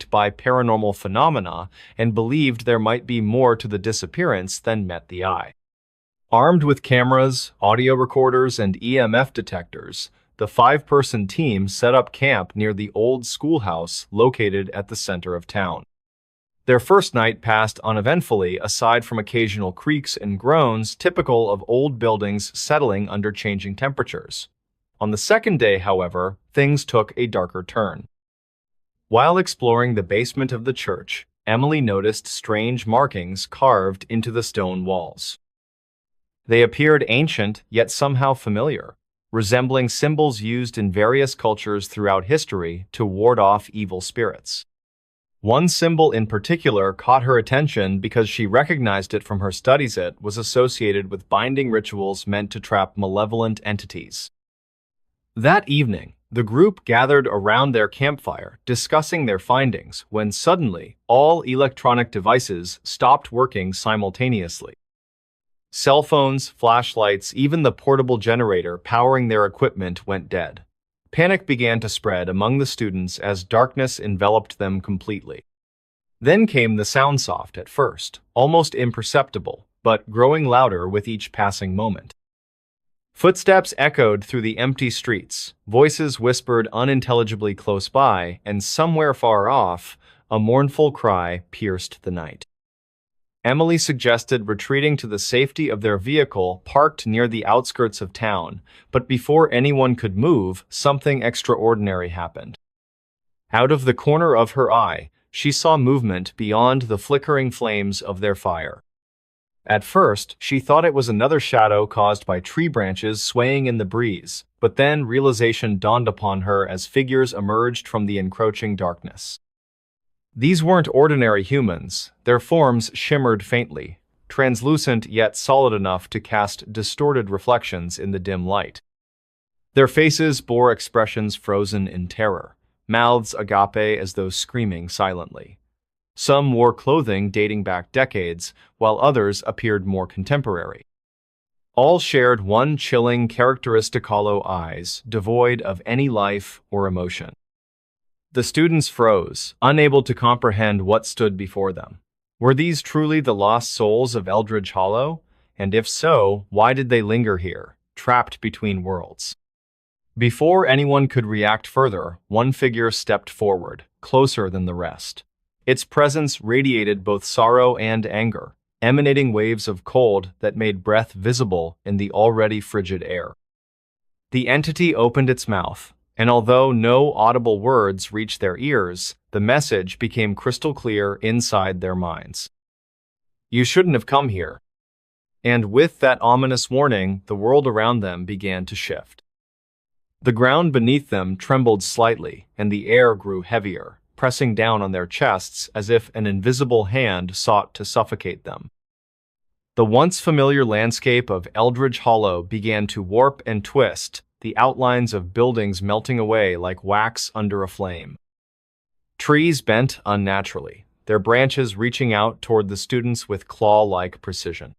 intrigued by paranormal phenomena and believed there might be more to the disappearance than met the eye. Armed with cameras, audio recorders, and EMF detectors, the five-person team set up camp near the old schoolhouse located at the center of town. Their first night passed uneventfully aside from occasional creaks and groans typical of old buildings settling under changing temperatures. On the second day, however, things took a darker turn. While exploring the basement of the church, Emily noticed strange markings carved into the stone walls. They appeared ancient yet somehow familiar, resembling symbols used in various cultures throughout history to ward off evil spirits. One symbol in particular caught her attention because she recognized it from her studies. It was associated with binding rituals meant to trap malevolent entities. That evening, the group gathered around their campfire, discussing their findings, when suddenly, all electronic devices stopped working simultaneously. Cell phones, flashlights, even the portable generator powering their equipment went dead. Panic began to spread among the students as darkness enveloped them completely. Then came the sound, soft at first, almost imperceptible, but growing louder with each passing moment. Footsteps echoed through the empty streets, voices whispered unintelligibly close by, and somewhere far off, a mournful cry pierced the night. Emily suggested retreating to the safety of their vehicle parked near the outskirts of town, but before anyone could move, something extraordinary happened. Out of the corner of her eye, she saw movement beyond the flickering flames of their fire. At first, she thought it was another shadow caused by tree branches swaying in the breeze, but then realization dawned upon her as figures emerged from the encroaching darkness. These weren't ordinary humans. Their forms shimmered faintly, translucent yet solid enough to cast distorted reflections in the dim light. Their faces bore expressions frozen in terror, mouths agape as though screaming silently. Some wore clothing dating back decades, while others appeared more contemporary. All shared one chilling characteristic: hollow eyes, devoid of any life or emotion. The students froze, unable to comprehend what stood before them. Were these truly the lost souls of Eldridge Hollow? And if so, why did they linger here, trapped between worlds? Before anyone could react further, one figure stepped forward, closer than the rest. Its presence radiated both sorrow and anger, emanating waves of cold that made breath visible in the already frigid air. The entity opened its mouth, and although no audible words reached their ears, the message became crystal clear inside their minds. "You shouldn't have come here." And with that ominous warning, the world around them began to shift. The ground beneath them trembled slightly, and the air grew heavier, pressing down on their chests as if an invisible hand sought to suffocate them. The once familiar landscape of Eldridge Hollow began to warp and twist, the outlines of buildings melting away like wax under a flame. Trees bent unnaturally, their branches reaching out toward the students with claw-like precision.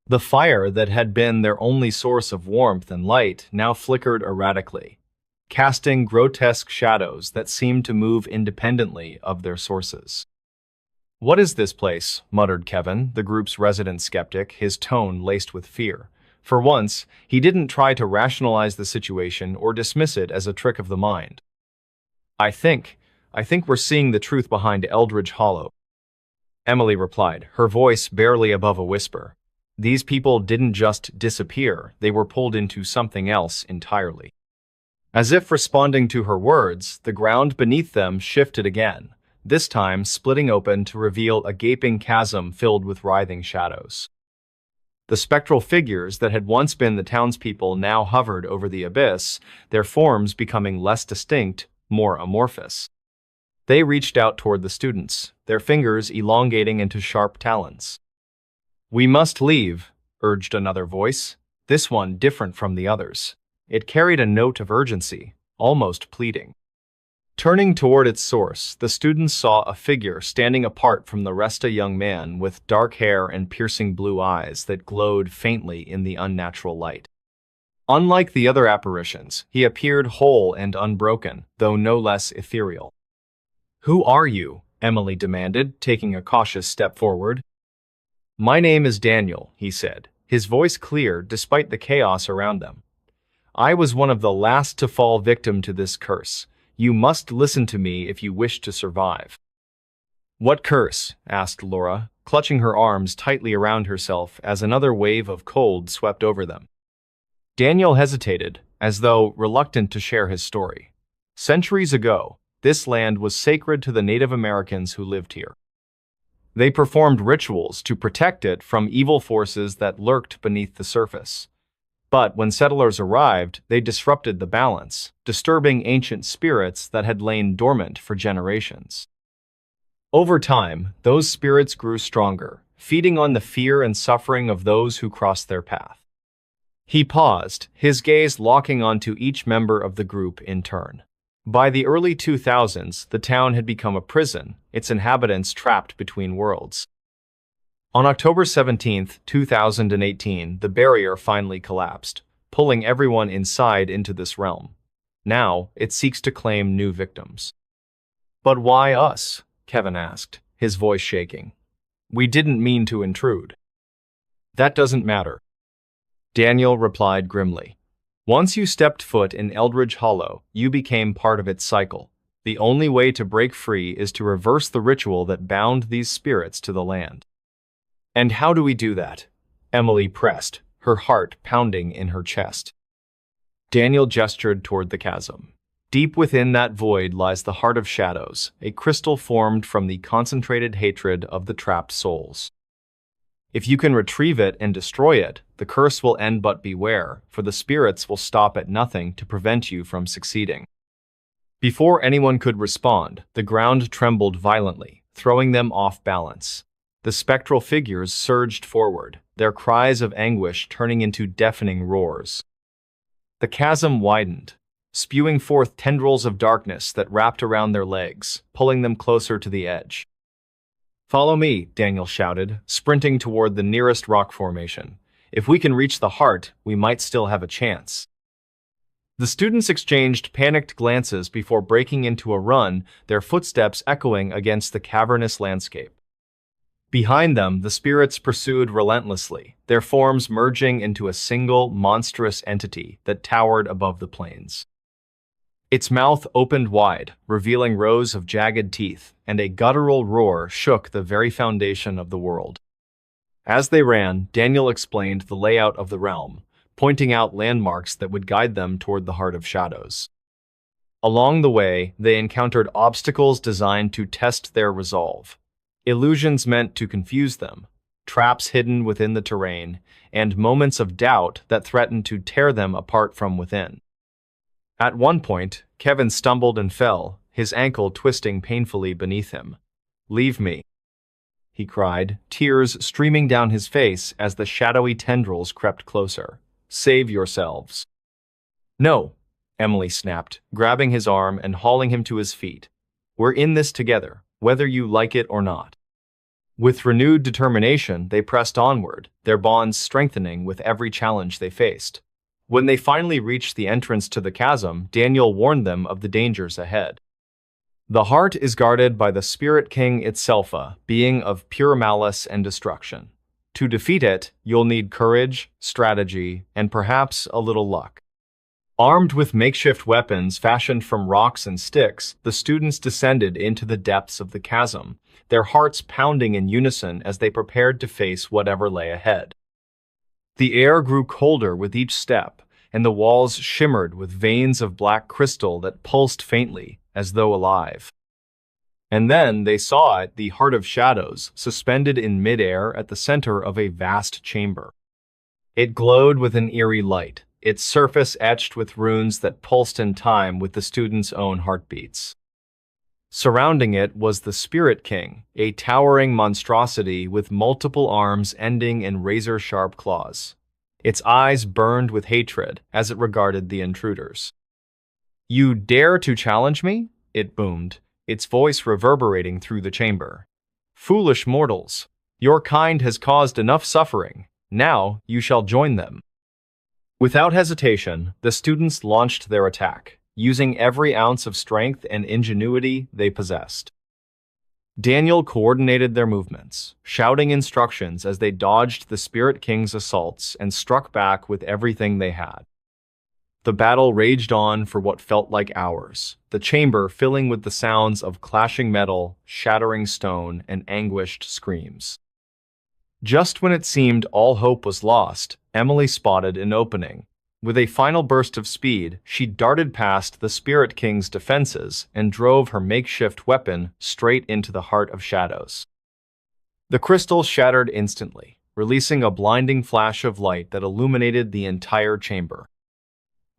The fire that had been their only source of warmth and light now flickered erratically, casting grotesque shadows that seemed to move independently of their sources. "What is this place?" muttered Kevin, the group's resident skeptic, his tone laced with fear. For once, he didn't try to rationalize the situation or dismiss it as a trick of the mind. I think we're seeing the truth behind Eldridge Hollow," Emily replied, her voice barely above a whisper. These people didn't just disappear, they were pulled into something else entirely. As if responding to her words, the ground beneath them shifted again, this time splitting open to reveal a gaping chasm filled with writhing shadows. The spectral figures that had once been the townspeople now hovered over the abyss, their forms becoming less distinct, more amorphous. They reached out toward the students, their fingers elongating into sharp talons. "We must leave," urged another voice, this one different from the others. It carried a note of urgency, almost pleading. Turning toward its source, the students saw a figure standing apart from the rest, a young man with dark hair and piercing blue eyes that glowed faintly in the unnatural light. Unlike the other apparitions, he appeared whole and unbroken, though no less ethereal. Who are you? Emily demanded, taking a cautious step forward. My name is Daniel, he said, his voice clear despite the chaos around them. I was one of the last to fall victim to this curse. You must listen to me if you wish to survive. What curse? Asked Laura, clutching her arms tightly around herself as another wave of cold swept over them. Daniel hesitated, as though reluctant to share his story. Centuries ago, this land was sacred to the Native Americans who lived here. They performed rituals to protect it from evil forces that lurked beneath the surface. But when settlers arrived, they disrupted the balance, disturbing ancient spirits that had lain dormant for generations. Over time, those spirits grew stronger, feeding on the fear and suffering of those who crossed their path. He paused, his gaze locking onto each member of the group in turn. By the early 2000s, the town had become a prison, its inhabitants trapped between worlds. On October 17, 2018, the barrier finally collapsed, pulling everyone inside into this realm. Now, it seeks to claim new victims. But why us? Kevin asked, his voice shaking. We didn't mean to intrude. That doesn't matter. Daniel replied grimly. Once you stepped foot in Eldridge Hollow, you became part of its cycle. The only way to break free is to reverse the ritual that bound these spirits to the land. And how do we do that? Emily pressed, her heart pounding in her chest. Daniel gestured toward the chasm. Deep within that void lies the Heart of Shadows, a crystal formed from the concentrated hatred of the trapped souls. If you can retrieve it and destroy it, the curse will end, but beware, for the spirits will stop at nothing to prevent you from succeeding. Before anyone could respond, the ground trembled violently, throwing them off balance. The spectral figures surged forward, their cries of anguish turning into deafening roars. The chasm widened, spewing forth tendrils of darkness that wrapped around their legs, pulling them closer to the edge. Follow me, Daniel shouted, sprinting toward the nearest rock formation. If we can reach the heart, we might still have a chance. The students exchanged panicked glances before breaking into a run, their footsteps echoing against the cavernous landscape. Behind them, the spirits pursued relentlessly, their forms merging into a single, monstrous entity that towered above the plains. Its mouth opened wide, revealing rows of jagged teeth, and a guttural roar shook the very foundation of the world. As they ran, Daniel explained the layout of the realm, pointing out landmarks that would guide them toward the Heart of Shadows. Along the way, they encountered obstacles designed to test their resolve. Illusions meant to confuse them, traps hidden within the terrain, and moments of doubt that threatened to tear them apart from within. At one point, Kevin stumbled and fell, his ankle twisting painfully beneath him. "Leave me," he cried, tears streaming down his face as the shadowy tendrils crept closer. "Save yourselves." "No," Emily snapped, grabbing his arm and hauling him to his feet. "We're in this together, whether you like it or not." With renewed determination, they pressed onward, their bonds strengthening with every challenge they faced. When they finally reached the entrance to the chasm, Daniel warned them of the dangers ahead. The heart is guarded by the Spirit King itself, a being of pure malice and destruction. To defeat it, you'll need courage, strategy, and perhaps a little luck. Armed with makeshift weapons fashioned from rocks and sticks, the students descended into the depths of the chasm, their hearts pounding in unison as they prepared to face whatever lay ahead. The air grew colder with each step, and the walls shimmered with veins of black crystal that pulsed faintly, as though alive. And then they saw it, the Heart of Shadows, suspended in midair at the center of a vast chamber. It glowed with an eerie light, its surface etched with runes that pulsed in time with the students' own heartbeats. Surrounding it was the Spirit King, a towering monstrosity with multiple arms ending in razor-sharp claws. Its eyes burned with hatred as it regarded the intruders. "You dare to challenge me?" it boomed, its voice reverberating through the chamber. "Foolish mortals, your kind has caused enough suffering. Now you shall join them." Without hesitation, the students launched their attack. using every ounce of strength and ingenuity they possessed. Daniel coordinated their movements, shouting instructions as they dodged the Spirit King's assaults and struck back with everything they had. The battle raged on for what felt like hours, the chamber filling with the sounds of clashing metal, shattering stone, and anguished screams. Just when it seemed all hope was lost, Emily spotted an opening. With a final burst of speed, she darted past the Spirit King's defenses and drove her makeshift weapon straight into the heart of shadows. The crystal shattered instantly, releasing a blinding flash of light that illuminated the entire chamber.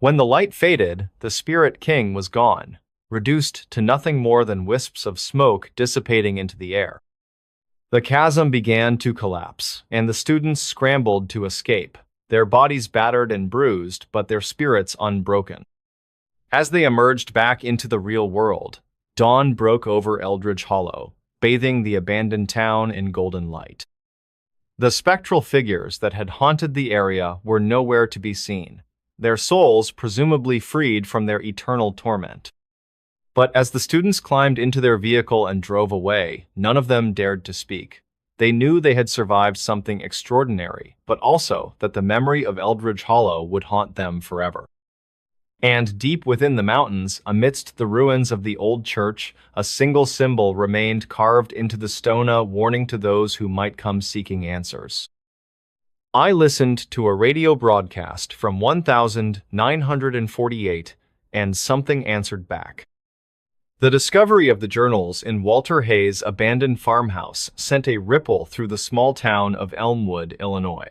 When the light faded, the Spirit King was gone, reduced to nothing more than wisps of smoke dissipating into the air. The chasm began to collapse, and the students scrambled to escape, their bodies battered and bruised, but their spirits unbroken. As they emerged back into the real world, dawn broke over Eldridge Hollow, bathing the abandoned town in golden light. The spectral figures that had haunted the area were nowhere to be seen, their souls presumably freed from their eternal torment. But as the students climbed into their vehicle and drove away, none of them dared to speak. They knew they had survived something extraordinary, but also that the memory of Eldridge Hollow would haunt them forever. And deep within the mountains, amidst the ruins of the old church, a single symbol remained carved into the stone, a warning to those who might come seeking answers. I listened to a radio broadcast from 1948, and something answered back. The discovery of the journals in Walter Hayes' abandoned farmhouse sent a ripple through the small town of Elmwood, Illinois.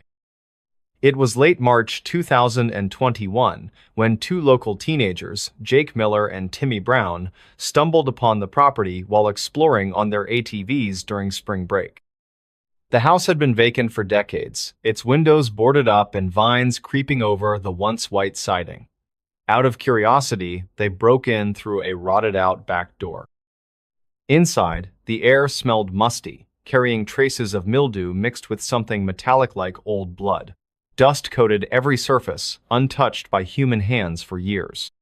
It was late March 2021 when two local teenagers, Jake Miller and Timmy Brown, stumbled upon the property while exploring on their ATVs during spring break. The house had been vacant for decades, its windows boarded up and vines creeping over the once white siding. Out of curiosity, they broke in through a rotted-out back door. Inside, the air smelled musty, carrying traces of mildew mixed with something metallic like old blood. Dust coated every surface, untouched by human hands for years.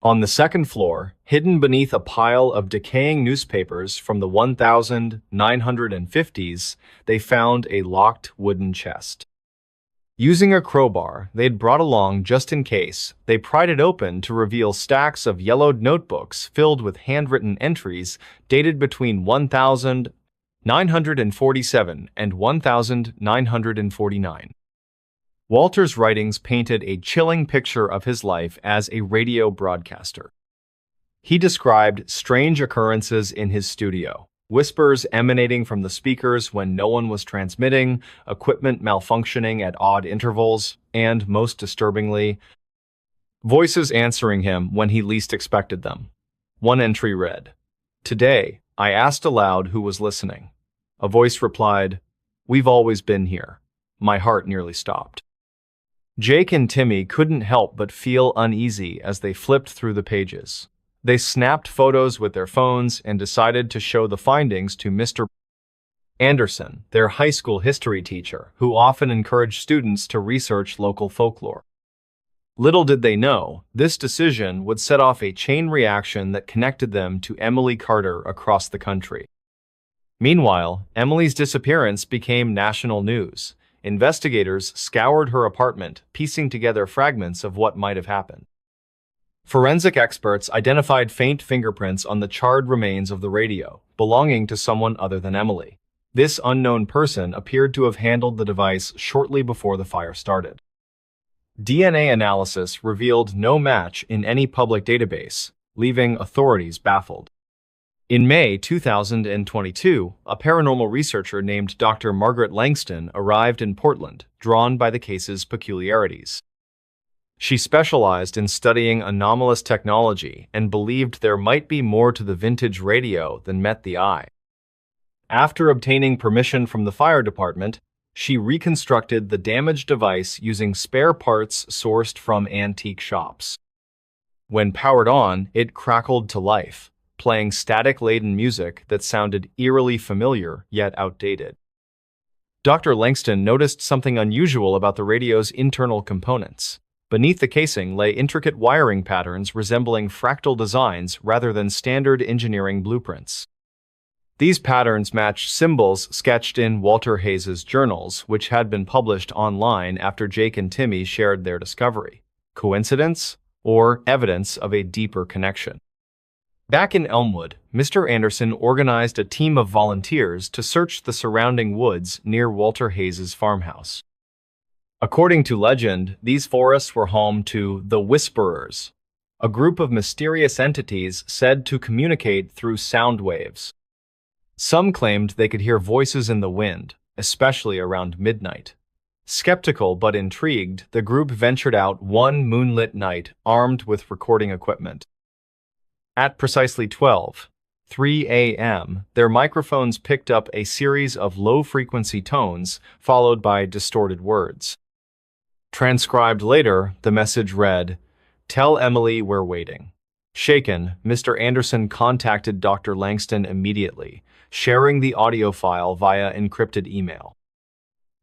On the second floor, hidden beneath a pile of decaying newspapers from the 1950s, they found a locked wooden chest. Using a crowbar they'd brought along just in case, they pried it open to reveal stacks of yellowed notebooks filled with handwritten entries dated between 1947 and 1949. Walter's writings painted a chilling picture of his life as a radio broadcaster. He described strange occurrences in his studio, whispers emanating from the speakers when no one was transmitting, equipment malfunctioning at odd intervals, and, most disturbingly, voices answering him when he least expected them. One entry read, "Today, I asked aloud who was listening. A voice replied, 'We've always been here.' My heart nearly stopped." Jake and Timmy couldn't help but feel uneasy as they flipped through the pages. They snapped photos with their phones and decided to show the findings to Mr. Anderson, their high school history teacher, who often encouraged students to research local folklore. Little did they know, this decision would set off a chain reaction that connected them to Emily Carter across the country. Meanwhile, Emily's disappearance became national news. Investigators scoured her apartment, piecing together fragments of what might have happened. Forensic experts identified faint fingerprints on the charred remains of the radio, belonging to someone other than Emily. This unknown person appeared to have handled the device shortly before the fire started. DNA analysis revealed no match in any public database, leaving authorities baffled. In May 2022, a paranormal researcher named Dr. Margaret Langston arrived in Portland, drawn by the case's peculiarities. She specialized in studying anomalous technology and believed there might be more to the vintage radio than met the eye. After obtaining permission from the fire department, she reconstructed the damaged device using spare parts sourced from antique shops. When powered on, it crackled to life, playing static-laden music that sounded eerily familiar yet outdated. Dr. Langston noticed something unusual about the radio's internal components. Beneath the casing lay intricate wiring patterns resembling fractal designs rather than standard engineering blueprints. These patterns matched symbols sketched in Walter Hayes's journals, which had been published online after Jake and Timmy shared their discovery. Coincidence? Or evidence of a deeper connection? Back in Elmwood, Mr. Anderson organized a team of volunteers to search the surrounding woods near Walter Hayes's farmhouse. According to legend, these forests were home to the Whisperers, a group of mysterious entities said to communicate through sound waves. Some claimed they could hear voices in the wind, especially around midnight. Skeptical but intrigued, the group ventured out one moonlit night armed with recording equipment. At precisely 12:03 a.m., their microphones picked up a series of low-frequency tones followed by distorted words. Transcribed later, the message read, "Tell Emily we're waiting." Shaken, Mr. Anderson contacted Dr. Langston immediately, sharing the audio file via encrypted email.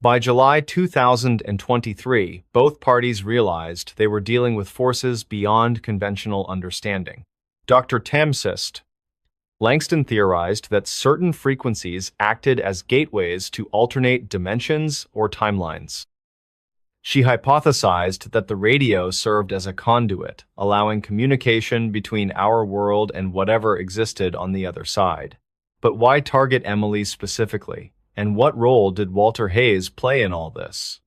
By July 2023, both parties realized they were dealing with forces beyond conventional understanding. Dr. Tamsist. Langston theorized that certain frequencies acted as gateways to alternate dimensions or timelines. She hypothesized that the radio served as a conduit, allowing communication between our world and whatever existed on the other side. But why target Emily specifically? And what role did Walter Hayes play in all this?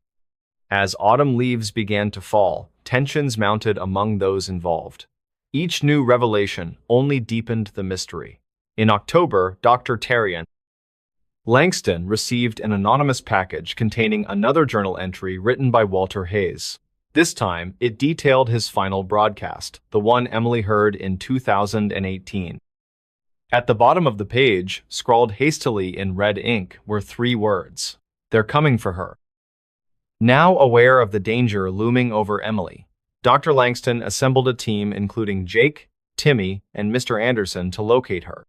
As autumn leaves began to fall, tensions mounted among those involved. Each new revelation only deepened the mystery. In October, Dr. Terrian Langston received an anonymous package containing another journal entry written by Walter Hayes. This time, it detailed his final broadcast, the one Emily heard in 2018. At the bottom of the page, scrawled hastily in red ink, were 3 words. "They're coming for her." Now aware of the danger looming over Emily, Dr. Langston assembled a team including Jake, Timmy, and Mr. Anderson to locate her.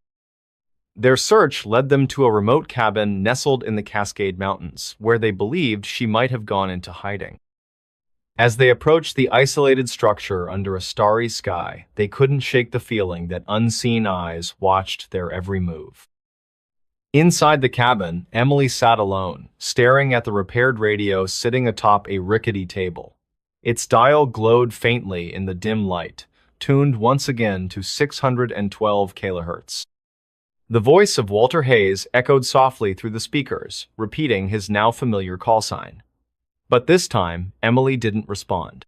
Their search led them to a remote cabin nestled in the Cascade Mountains, where they believed she might have gone into hiding. As they approached the isolated structure under a starry sky, they couldn't shake the feeling that unseen eyes watched their every move. Inside the cabin, Emily sat alone, staring at the repaired radio sitting atop a rickety table. Its dial glowed faintly in the dim light, tuned once again to 612 kHz. The voice of Walter Hayes echoed softly through the speakers, repeating his now familiar call sign. But this time, Emily didn't respond.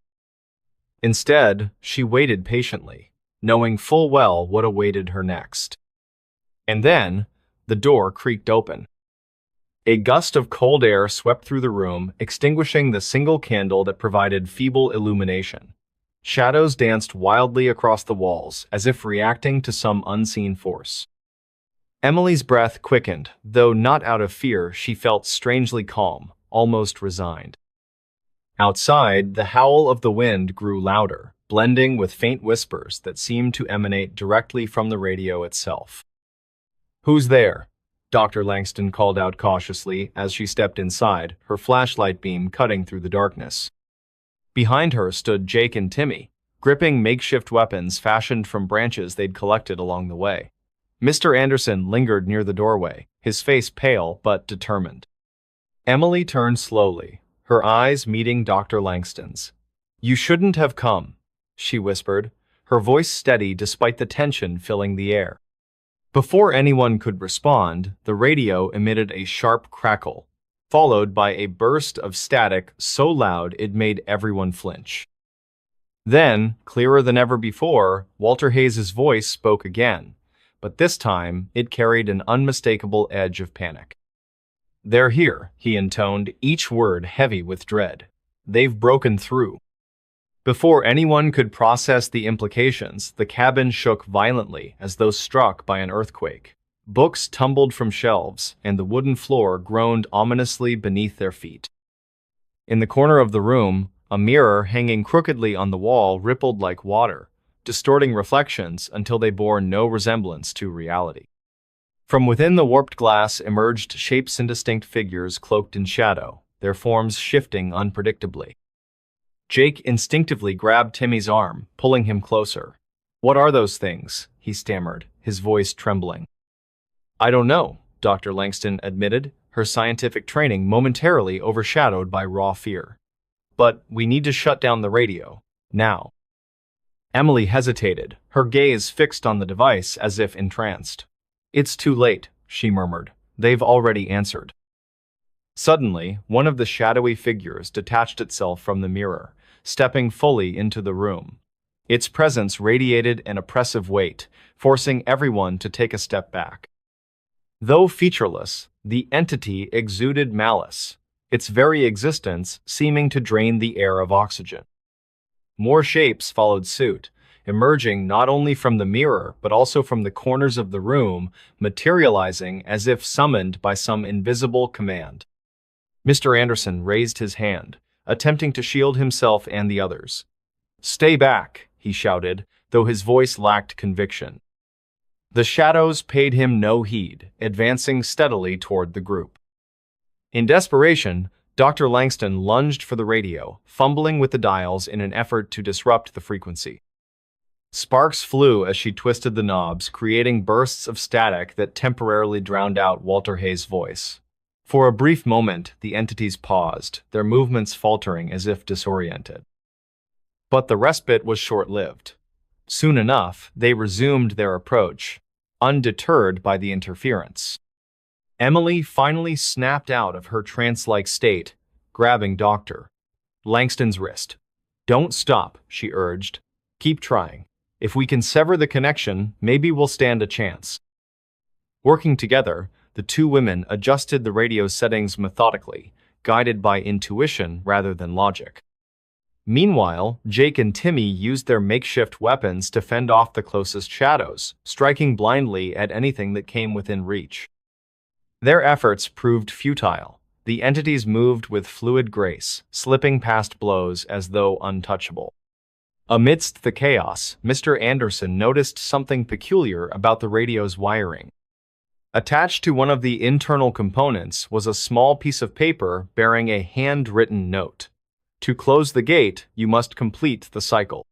Instead, she waited patiently, knowing full well what awaited her next. And then, the door creaked open. A gust of cold air swept through the room, extinguishing the single candle that provided feeble illumination. Shadows danced wildly across the walls, as if reacting to some unseen force. Emily's breath quickened, though not out of fear. She felt strangely calm, almost resigned. Outside, the howl of the wind grew louder, blending with faint whispers that seemed to emanate directly from the radio itself. "Who's there?" Dr. Langston called out cautiously as she stepped inside, her flashlight beam cutting through the darkness. Behind her stood Jake and Timmy, gripping makeshift weapons fashioned from branches they'd collected along the way. Mr. Anderson lingered near the doorway, his face pale but determined. Emily turned slowly, her eyes meeting Dr. Langston's. "You shouldn't have come," she whispered, her voice steady despite the tension filling the air. Before anyone could respond, the radio emitted a sharp crackle, followed by a burst of static so loud it made everyone flinch. Then, clearer than ever before, Walter Hayes's voice spoke again, but this time it carried an unmistakable edge of panic. "They're here," he intoned, each word heavy with dread. "They've broken through." Before anyone could process the implications, the cabin shook violently as though struck by an earthquake. Books tumbled from shelves, and the wooden floor groaned ominously beneath their feet. In the corner of the room, a mirror hanging crookedly on the wall rippled like water, distorting reflections until they bore no resemblance to reality. From within the warped glass emerged shapes indistinct figures cloaked in shadow, their forms shifting unpredictably. Jake instinctively grabbed Timmy's arm, pulling him closer. "What are those things?" he stammered, his voice trembling. "I don't know," Dr. Langston admitted, her scientific training momentarily overshadowed by raw fear. "But we need to shut down the radio. Now." Emily hesitated, her gaze fixed on the device as if entranced. "It's too late," she murmured. "They've already answered." Suddenly, one of the shadowy figures detached itself from the mirror, stepping fully into the room. Its presence radiated an oppressive weight, forcing everyone to take a step back. Though featureless, the entity exuded malice, its very existence seeming to drain the air of oxygen. More shapes followed suit, emerging not only from the mirror but also from the corners of the room, materializing as if summoned by some invisible command. Mr. Anderson raised his hand, attempting to shield himself and the others. "Stay back," he shouted, though his voice lacked conviction. The shadows paid him no heed, advancing steadily toward the group. In desperation, Dr. Langston lunged for the radio, fumbling with the dials in an effort to disrupt the frequency. Sparks flew as she twisted the knobs, creating bursts of static that temporarily drowned out Walter Hayes' voice. For a brief moment, the entities paused, their movements faltering as if disoriented. But the respite was short-lived. Soon enough, they resumed their approach, undeterred by the interference. Emily finally snapped out of her trance-like state, grabbing Dr. Langston's wrist. "Don't stop," she urged. "Keep trying. If we can sever the connection, maybe we'll stand a chance." Working together, the two women adjusted the radio settings methodically, guided by intuition rather than logic. Meanwhile, Jake and Timmy used their makeshift weapons to fend off the closest shadows, striking blindly at anything that came within reach. Their efforts proved futile. The entities moved with fluid grace, slipping past blows as though untouchable. Amidst the chaos, Mr. Anderson noticed something peculiar about the radio's wiring. Attached to one of the internal components was a small piece of paper bearing a handwritten note. "To close the gate, you must complete the cycle."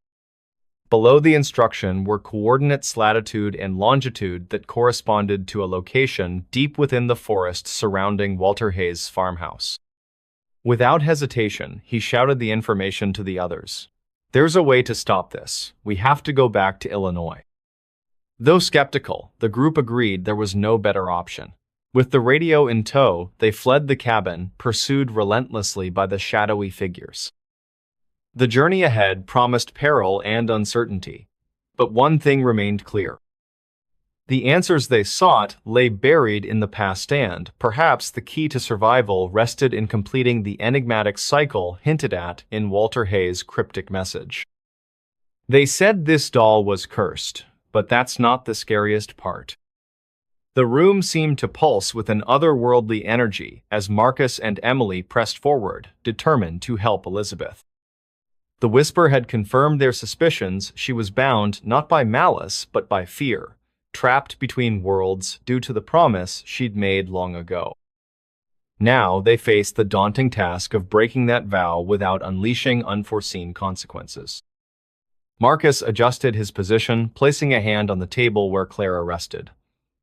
Below the instruction were coordinates latitude and longitude that corresponded to a location deep within the forest surrounding Walter Hayes' farmhouse. Without hesitation, he shouted the information to the others. "There's a way to stop this. We have to go back to Illinois." Though skeptical, the group agreed there was no better option. With the radio in tow, they fled the cabin, pursued relentlessly by the shadowy figures. The journey ahead promised peril and uncertainty, but one thing remained clear. The answers they sought lay buried in the past, and perhaps the key to survival rested in completing the enigmatic cycle hinted at in Walter Hayes' cryptic message. They said this doll was cursed, but that's not the scariest part. The room seemed to pulse with an otherworldly energy as Marcus and Emily pressed forward, determined to help Elizabeth. The whisper had confirmed their suspicions. She was bound not by malice but by fear, trapped between worlds due to the promise she'd made long ago. Now they faced the daunting task of breaking that vow without unleashing unforeseen consequences. Marcus adjusted his position, placing a hand on the table where Clara rested.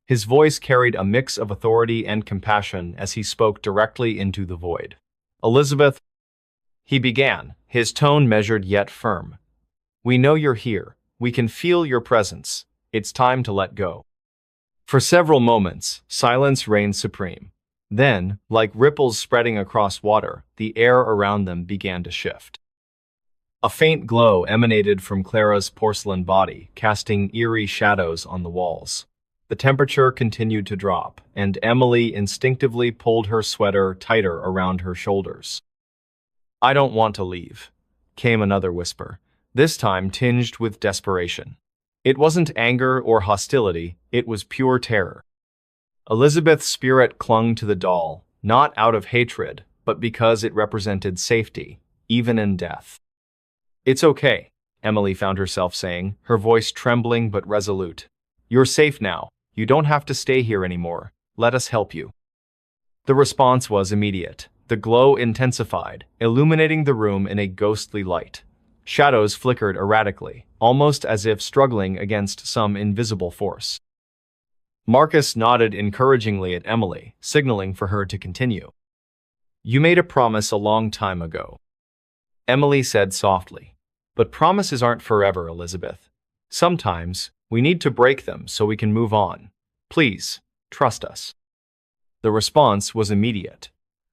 His voice carried a mix of authority and compassion as he spoke directly into the void. "Elizabeth," he began, his tone measured yet firm. "We know you're here. We can feel your presence. It's time to let go." For several moments, silence reigned supreme. Then, like ripples spreading across water, the air around them began to shift. A faint glow emanated from Clara's porcelain body, casting eerie shadows on the walls. The temperature continued to drop, and Emily instinctively pulled her sweater tighter around her shoulders. "I don't want to leave," came another whisper, this time tinged with desperation. It wasn't anger or hostility, it was pure terror. Elizabeth's spirit clung to the doll, not out of hatred, but because it represented safety, even in death. "It's okay," Emily found herself saying, her voice trembling but resolute. "You're safe now. You don't have to stay here anymore. Let us help you." The response was immediate. The glow intensified, illuminating the room in a ghostly light. Shadows flickered erratically, almost as if struggling against some invisible force. Marcus nodded encouragingly at Emily, signaling for her to continue. "You made a promise a long time ago," Emily said softly. "But promises aren't forever, Elizabeth. Sometimes, we need to break them so we can move on. Please, trust us." The response was immediate.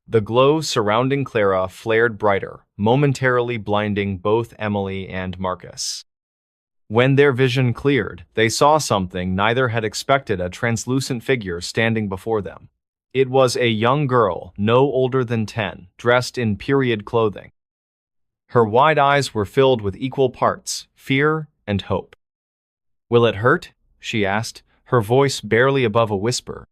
The glow surrounding Clara flared brighter, momentarily blinding both Emily and Marcus. When their vision cleared, they saw something neither had expected: a translucent figure standing before them. It was a young girl, no older than 10, dressed in period clothing. Her wide eyes were filled with equal parts fear and hope. "Will it hurt?" she asked, her voice barely above a whisper.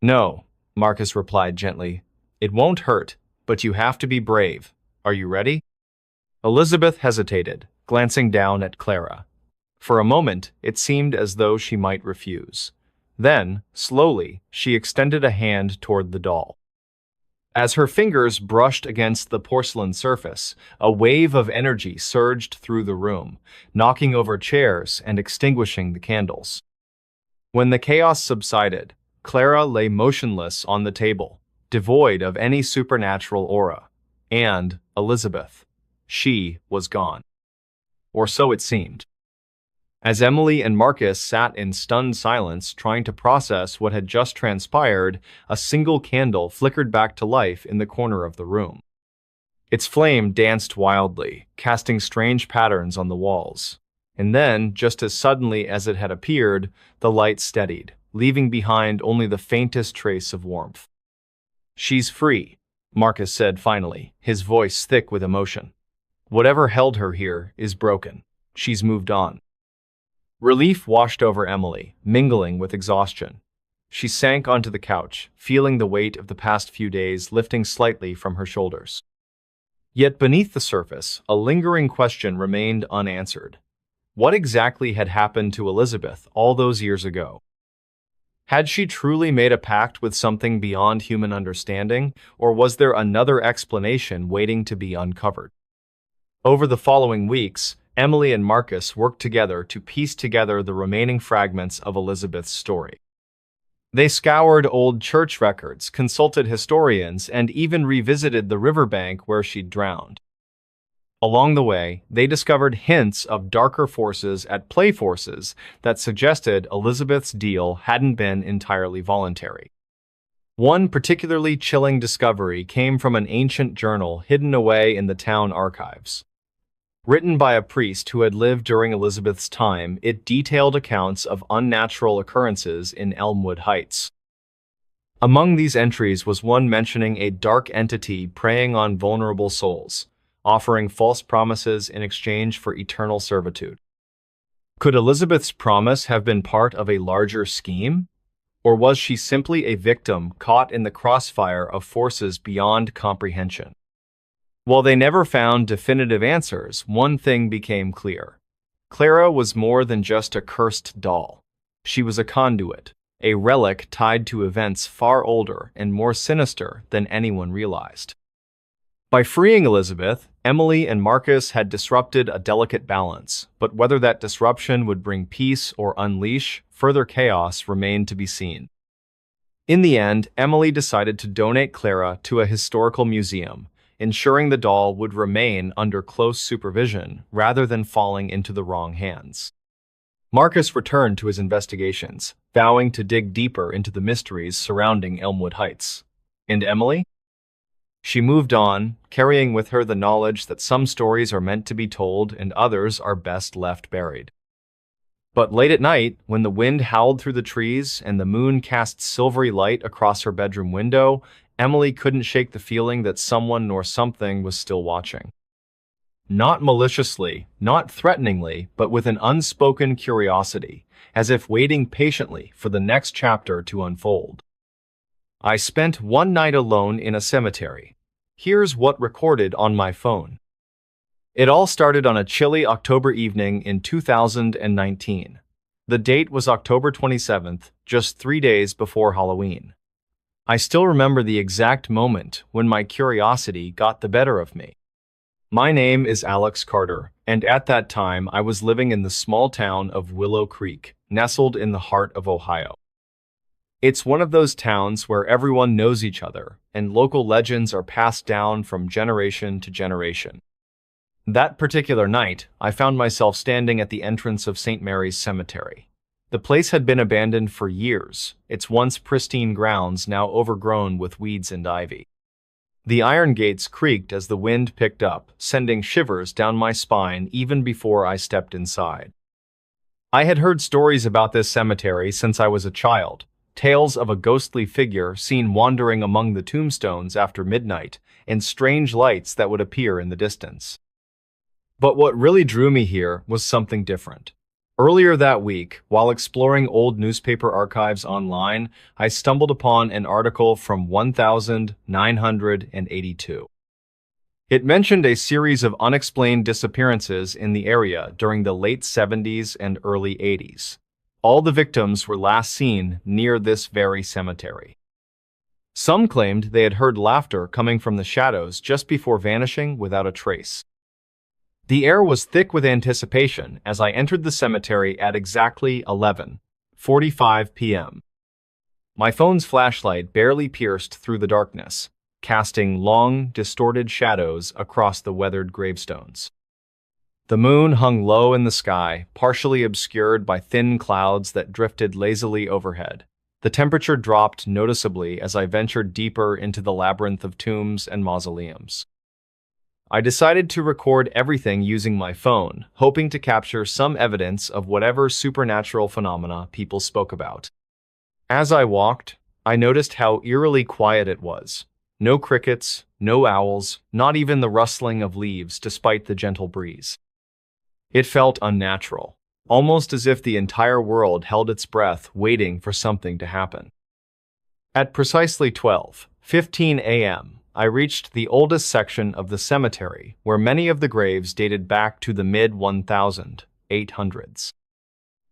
"No," Marcus replied gently. "It won't hurt, but you have to be brave. Are you ready?" Elizabeth hesitated, glancing down at Clara. For a moment, it seemed as though she might refuse. Then, slowly, she extended a hand toward the doll. As her fingers brushed against the porcelain surface, a wave of energy surged through the room, knocking over chairs and extinguishing the candles. When the chaos subsided, Clara lay motionless on the table, devoid of any supernatural aura. And Elizabeth, she was gone. Or so it seemed. As Emily and Marcus sat in stunned silence trying to process what had just transpired, a single candle flickered back to life in the corner of the room. Its flame danced wildly, casting strange patterns on the walls. And then, just as suddenly as it had appeared, the light steadied, leaving behind only the faintest trace of warmth. "She's free," Marcus said finally, his voice thick with emotion. "Whatever held her here is broken. She's moved on." Relief washed over Emily, mingling with exhaustion. She sank onto the couch, feeling the weight of the past few days lifting slightly from her shoulders. Yet beneath the surface, a lingering question remained unanswered. What exactly had happened to Elizabeth all those years ago? Had she truly made a pact with something beyond human understanding, or was there another explanation waiting to be uncovered? Over the following weeks, Emily and Marcus worked together to piece together the remaining fragments of Elizabeth's story. They scoured old church records, consulted historians, and even revisited the riverbank where she'd drowned. Along the way, they discovered hints of darker forces at play forces that suggested Elizabeth's deal hadn't been entirely voluntary. One particularly chilling discovery came from an ancient journal hidden away in the town archives. Written by a priest who had lived during Elizabeth's time, it detailed accounts of unnatural occurrences in Elmwood Heights. Among these entries was one mentioning a dark entity preying on vulnerable souls, offering false promises in exchange for eternal servitude. Could Elizabeth's promise have been part of a larger scheme? Or was she simply a victim caught in the crossfire of forces beyond comprehension? While they never found definitive answers, one thing became clear. Clara was more than just a cursed doll. She was a conduit, a relic tied to events far older and more sinister than anyone realized. By freeing Elizabeth, Emily and Marcus had disrupted a delicate balance, but whether that disruption would bring peace or unleash further chaos remained to be seen. In the end, Emily decided to donate Clara to a historical museum, ensuring the doll would remain under close supervision rather than falling into the wrong hands. Marcus returned to his investigations, vowing to dig deeper into the mysteries surrounding Elmwood Heights. And Emily? She moved on, carrying with her the knowledge that some stories are meant to be told and others are best left buried. But late at night, when the wind howled through the trees and the moon cast silvery light across her bedroom window, Emily couldn't shake the feeling that someone or something was still watching. Not maliciously, not threateningly, but with an unspoken curiosity, as if waiting patiently for the next chapter to unfold. I spent one night alone in a cemetery. Here's what recorded on my phone. It all started on a chilly October evening in 2019. The date was October 27th, just 3 days before Halloween. I still remember the exact moment when my curiosity got the better of me. My name is Alex Carter, and at that time I was living in the small town of Willow Creek, nestled in the heart of Ohio. It's one of those towns where everyone knows each other, and local legends are passed down from generation to generation. That particular night, I found myself standing at the entrance of St. Mary's Cemetery. The place had been abandoned for years, its once pristine grounds now overgrown with weeds and ivy. The iron gates creaked as the wind picked up, sending shivers down my spine even before I stepped inside. I had heard stories about this cemetery since I was a child, tales of a ghostly figure seen wandering among the tombstones after midnight, and strange lights that would appear in the distance. But what really drew me here was something different. Earlier that week, while exploring old newspaper archives online, I stumbled upon an article from 1982. It mentioned a series of unexplained disappearances in the area during the late 70s and early 80s. All the victims were last seen near this very cemetery. Some claimed they had heard laughter coming from the shadows just before vanishing without a trace. The air was thick with anticipation as I entered the cemetery at exactly 11:45 p.m. My phone's flashlight barely pierced through the darkness, casting long, distorted shadows across the weathered gravestones. The moon hung low in the sky, partially obscured by thin clouds that drifted lazily overhead. The temperature dropped noticeably as I ventured deeper into the labyrinth of tombs and mausoleums. I decided to record everything using my phone, hoping to capture some evidence of whatever supernatural phenomena people spoke about. As I walked, I noticed how eerily quiet it was. No crickets, no owls, not even the rustling of leaves despite the gentle breeze. It felt unnatural, almost as if the entire world held its breath waiting for something to happen. At precisely 12:15 a.m., I reached the oldest section of the cemetery, where many of the graves dated back to the mid-1800s.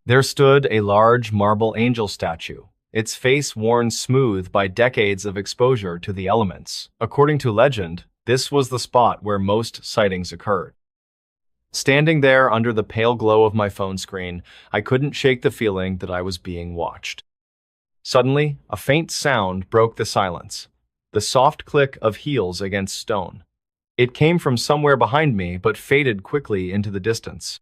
There stood a large marble angel statue, its face worn smooth by decades of exposure to the elements. According to legend, this was the spot where most sightings occurred. Standing there under the pale glow of my phone screen, I couldn't shake the feeling that I was being watched. Suddenly, a faint sound broke the silence. The soft click of heels against stone. It came from somewhere behind me but faded quickly into the distance.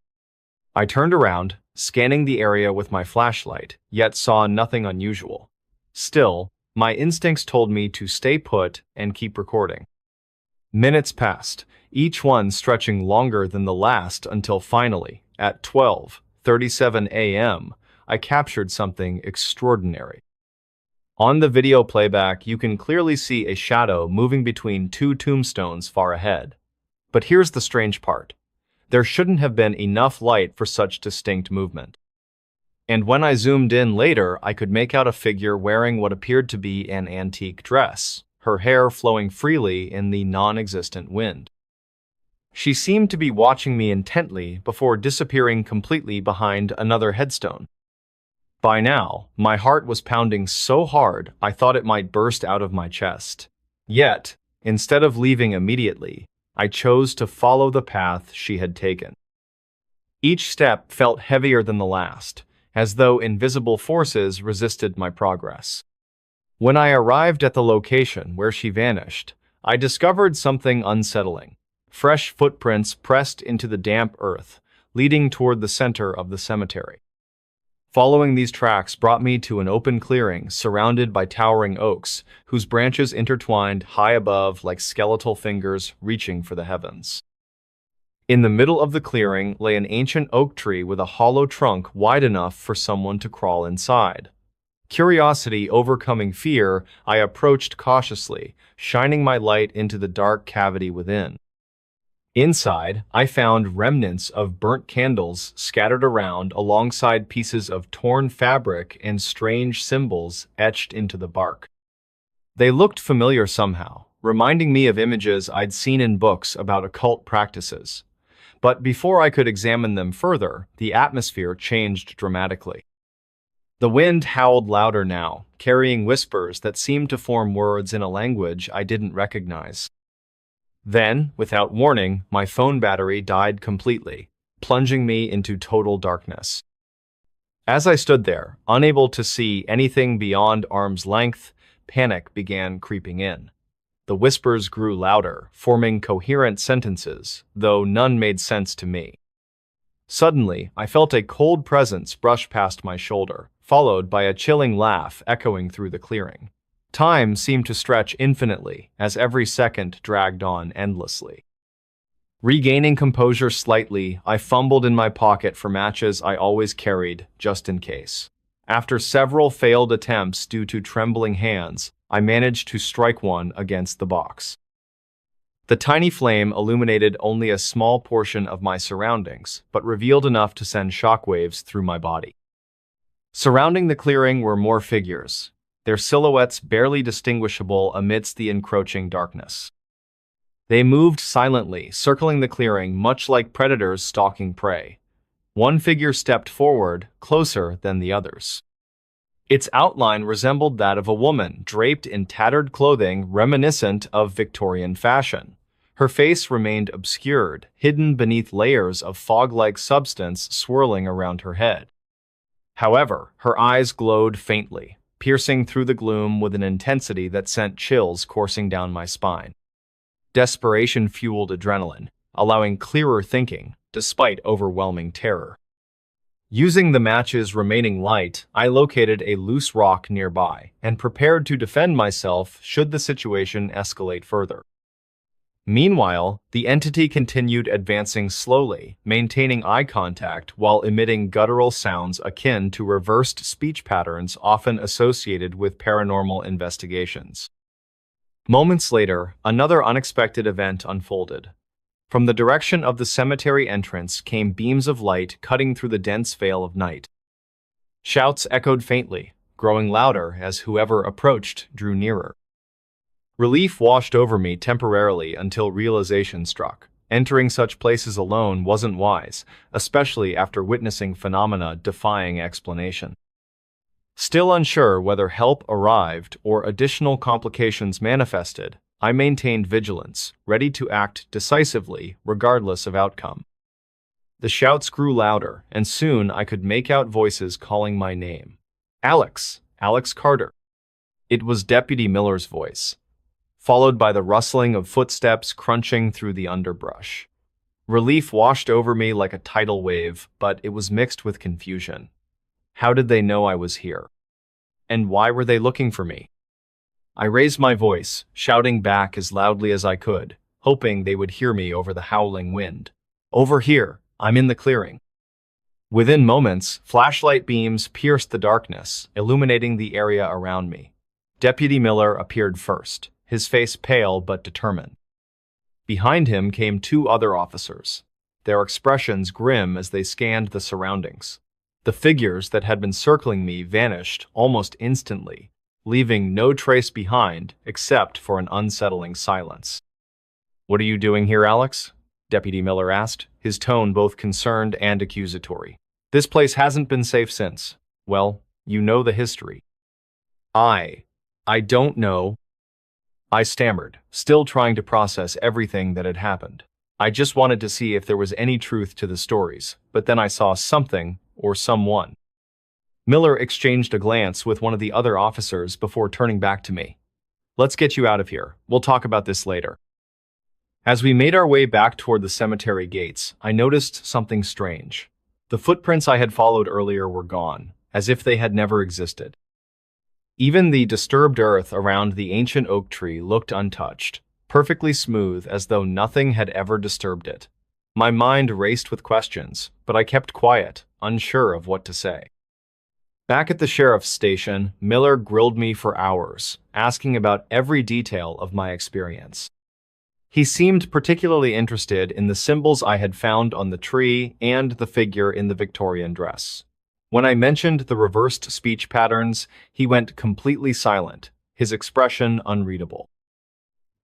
I turned around, scanning the area with my flashlight, yet saw nothing unusual. Still, my instincts told me to stay put and keep recording. Minutes passed, each one stretching longer than the last until finally, at 12:37 a.m., I captured something extraordinary. On the video playback, you can clearly see a shadow moving between two tombstones far ahead. But here's the strange part. There shouldn't have been enough light for such distinct movement. And when I zoomed in later, I could make out a figure wearing what appeared to be an antique dress, her hair flowing freely in the non-existent wind. She seemed to be watching me intently before disappearing completely behind another headstone. By now, my heart was pounding so hard I thought it might burst out of my chest. Yet, instead of leaving immediately, I chose to follow the path she had taken. Each step felt heavier than the last, as though invisible forces resisted my progress. When I arrived at the location where she vanished, I discovered something unsettling. Fresh footprints pressed into the damp earth, leading toward the center of the cemetery. Following these tracks brought me to an open clearing surrounded by towering oaks, whose branches intertwined high above like skeletal fingers reaching for the heavens. In the middle of the clearing lay an ancient oak tree with a hollow trunk wide enough for someone to crawl inside. Curiosity overcoming fear, I approached cautiously, shining my light into the dark cavity within. Inside, I found remnants of burnt candles scattered around alongside pieces of torn fabric and strange symbols etched into the bark. They looked familiar somehow, reminding me of images I'd seen in books about occult practices. But before I could examine them further, the atmosphere changed dramatically. The wind howled louder now, carrying whispers that seemed to form words in a language I didn't recognize. Then, without warning, my phone battery died completely, plunging me into total darkness. As I stood there, unable to see anything beyond arm's length, panic began creeping in. The whispers grew louder, forming coherent sentences, though none made sense to me. Suddenly, I felt a cold presence brush past my shoulder, followed by a chilling laugh echoing through the clearing. Time seemed to stretch infinitely, as every second dragged on endlessly. Regaining composure slightly, I fumbled in my pocket for matches I always carried, just in case. After several failed attempts due to trembling hands, I managed to strike one against the box. The tiny flame illuminated only a small portion of my surroundings, but revealed enough to send shockwaves through my body. Surrounding the clearing were more figures, their silhouettes barely distinguishable amidst the encroaching darkness. They moved silently, circling the clearing much like predators stalking prey. One figure stepped forward, closer than the others. Its outline resembled that of a woman draped in tattered clothing reminiscent of Victorian fashion. Her face remained obscured, hidden beneath layers of fog-like substance swirling around her head. However, her eyes glowed faintly, piercing through the gloom with an intensity that sent chills coursing down my spine. Desperation fueled adrenaline, allowing clearer thinking, despite overwhelming terror. Using the match's remaining light, I located a loose rock nearby and prepared to defend myself should the situation escalate further. Meanwhile, the entity continued advancing slowly, maintaining eye contact while emitting guttural sounds akin to reversed speech patterns often associated with paranormal investigations. Moments later, another unexpected event unfolded. From the direction of the cemetery entrance came beams of light cutting through the dense veil of night. Shouts echoed faintly, growing louder as whoever approached drew nearer. Relief washed over me temporarily until realization struck. Entering such places alone wasn't wise, especially after witnessing phenomena defying explanation. Still unsure whether help arrived or additional complications manifested, I maintained vigilance, ready to act decisively regardless of outcome. The shouts grew louder, and soon I could make out voices calling my name. Alex, Alex Carter. It was Deputy Miller's voice, followed by the rustling of footsteps crunching through the underbrush. Relief washed over me like a tidal wave, but it was mixed with confusion. How did they know I was here? And why were they looking for me? I raised my voice, shouting back as loudly as I could, hoping they would hear me over the howling wind. Over here, I'm in the clearing. Within moments, flashlight beams pierced the darkness, illuminating the area around me. Deputy Miller appeared first, his face pale but determined. Behind him came two other officers, their expressions grim as they scanned the surroundings. The figures that had been circling me vanished almost instantly, leaving no trace behind except for an unsettling silence. "What are you doing here, Alex?" Deputy Miller asked, his tone both concerned and accusatory. "This place hasn't been safe since. Well, you know the history." I don't know," I stammered, still trying to process everything that had happened. I just wanted to see if there was any truth to the stories, but then I saw something, or someone. Miller exchanged a glance with one of the other officers before turning back to me. "Let's get you out of here. We'll talk about this later." As we made our way back toward the cemetery gates, I noticed something strange. The footprints I had followed earlier were gone, as if they had never existed. Even the disturbed earth around the ancient oak tree looked untouched, perfectly smooth as though nothing had ever disturbed it. My mind raced with questions, but I kept quiet, unsure of what to say. Back at the sheriff's station, Miller grilled me for hours, asking about every detail of my experience. He seemed particularly interested in the symbols I had found on the tree and the figure in the Victorian dress. When I mentioned the reversed speech patterns, he went completely silent, his expression unreadable.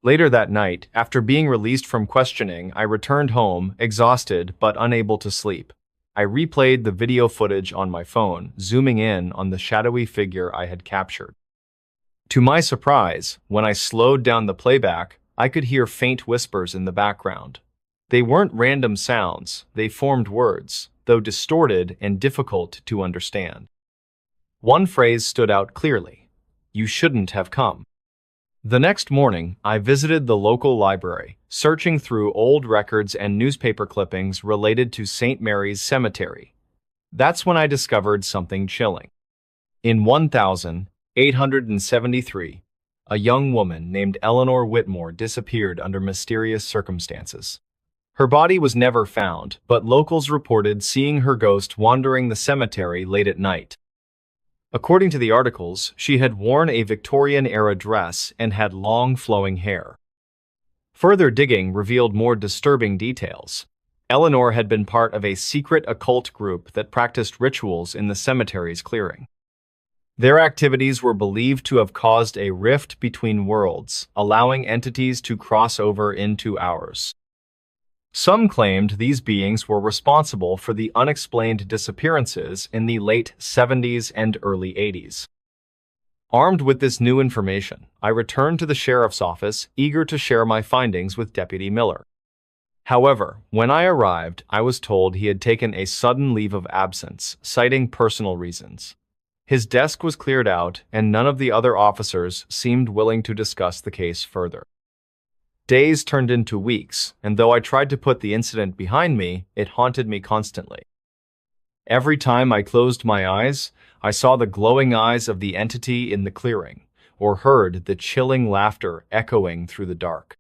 Later that night, after being released from questioning, I returned home, exhausted but unable to sleep. I replayed the video footage on my phone, zooming in on the shadowy figure I had captured. To my surprise, when I slowed down the playback, I could hear faint whispers in the background. They weren't random sounds, they formed words, though distorted and difficult to understand. One phrase stood out clearly: "You shouldn't have come." The next morning, I visited the local library, searching through old records and newspaper clippings related to St. Mary's Cemetery. That's when I discovered something chilling. In 1873, a young woman named Eleanor Whitmore disappeared under mysterious circumstances. Her body was never found, but locals reported seeing her ghost wandering the cemetery late at night. According to the articles, she had worn a Victorian-era dress and had long flowing hair. Further digging revealed more disturbing details. Eleanor had been part of a secret occult group that practiced rituals in the cemetery's clearing. Their activities were believed to have caused a rift between worlds, allowing entities to cross over into ours. Some claimed these beings were responsible for the unexplained disappearances in the late 70s and early 80s. Armed with this new information, I returned to the sheriff's office, eager to share my findings with Deputy Miller. However, when I arrived, I was told he had taken a sudden leave of absence, citing personal reasons. His desk was cleared out, and none of the other officers seemed willing to discuss the case further. Days turned into weeks, and though I tried to put the incident behind me, it haunted me constantly. Every time I closed my eyes, I saw the glowing eyes of the entity in the clearing, or heard the chilling laughter echoing through the dark.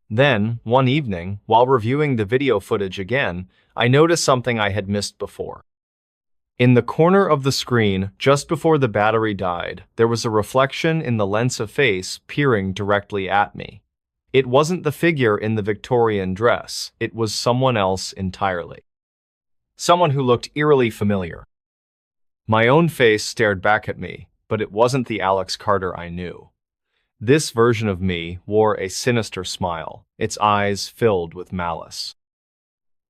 Then, one evening, while reviewing the video footage again, I noticed something I had missed before. In the corner of the screen, just before the battery died, there was a reflection in the lens of face peering directly at me. It wasn't the figure in the Victorian dress, it was someone else entirely. Someone who looked eerily familiar. My own face stared back at me, but it wasn't the Alex Carter I knew. This version of me wore a sinister smile, its eyes filled with malice.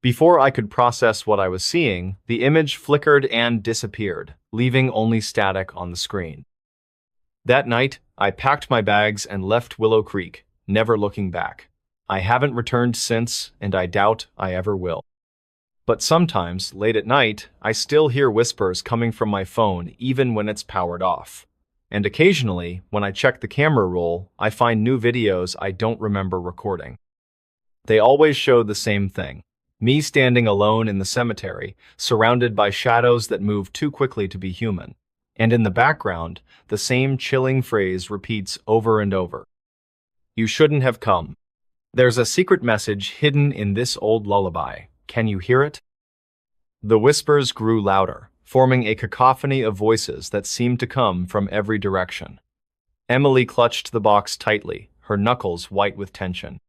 Before I could process what I was seeing, the image flickered and disappeared, leaving only static on the screen. That night, I packed my bags and left Willow Creek, never looking back. I haven't returned since, and I doubt I ever will. But sometimes, late at night, I still hear whispers coming from my phone even when it's powered off. And occasionally, when I check the camera roll, I find new videos I don't remember recording. They always show the same thing: me standing alone in the cemetery, surrounded by shadows that move too quickly to be human. And in the background, the same chilling phrase repeats over and over: "You shouldn't have come." There's a secret message hidden in this old lullaby. Can you hear it? The whispers grew louder, forming a cacophony of voices that seemed to come from every direction. Emily clutched the box tightly, her knuckles white with tension.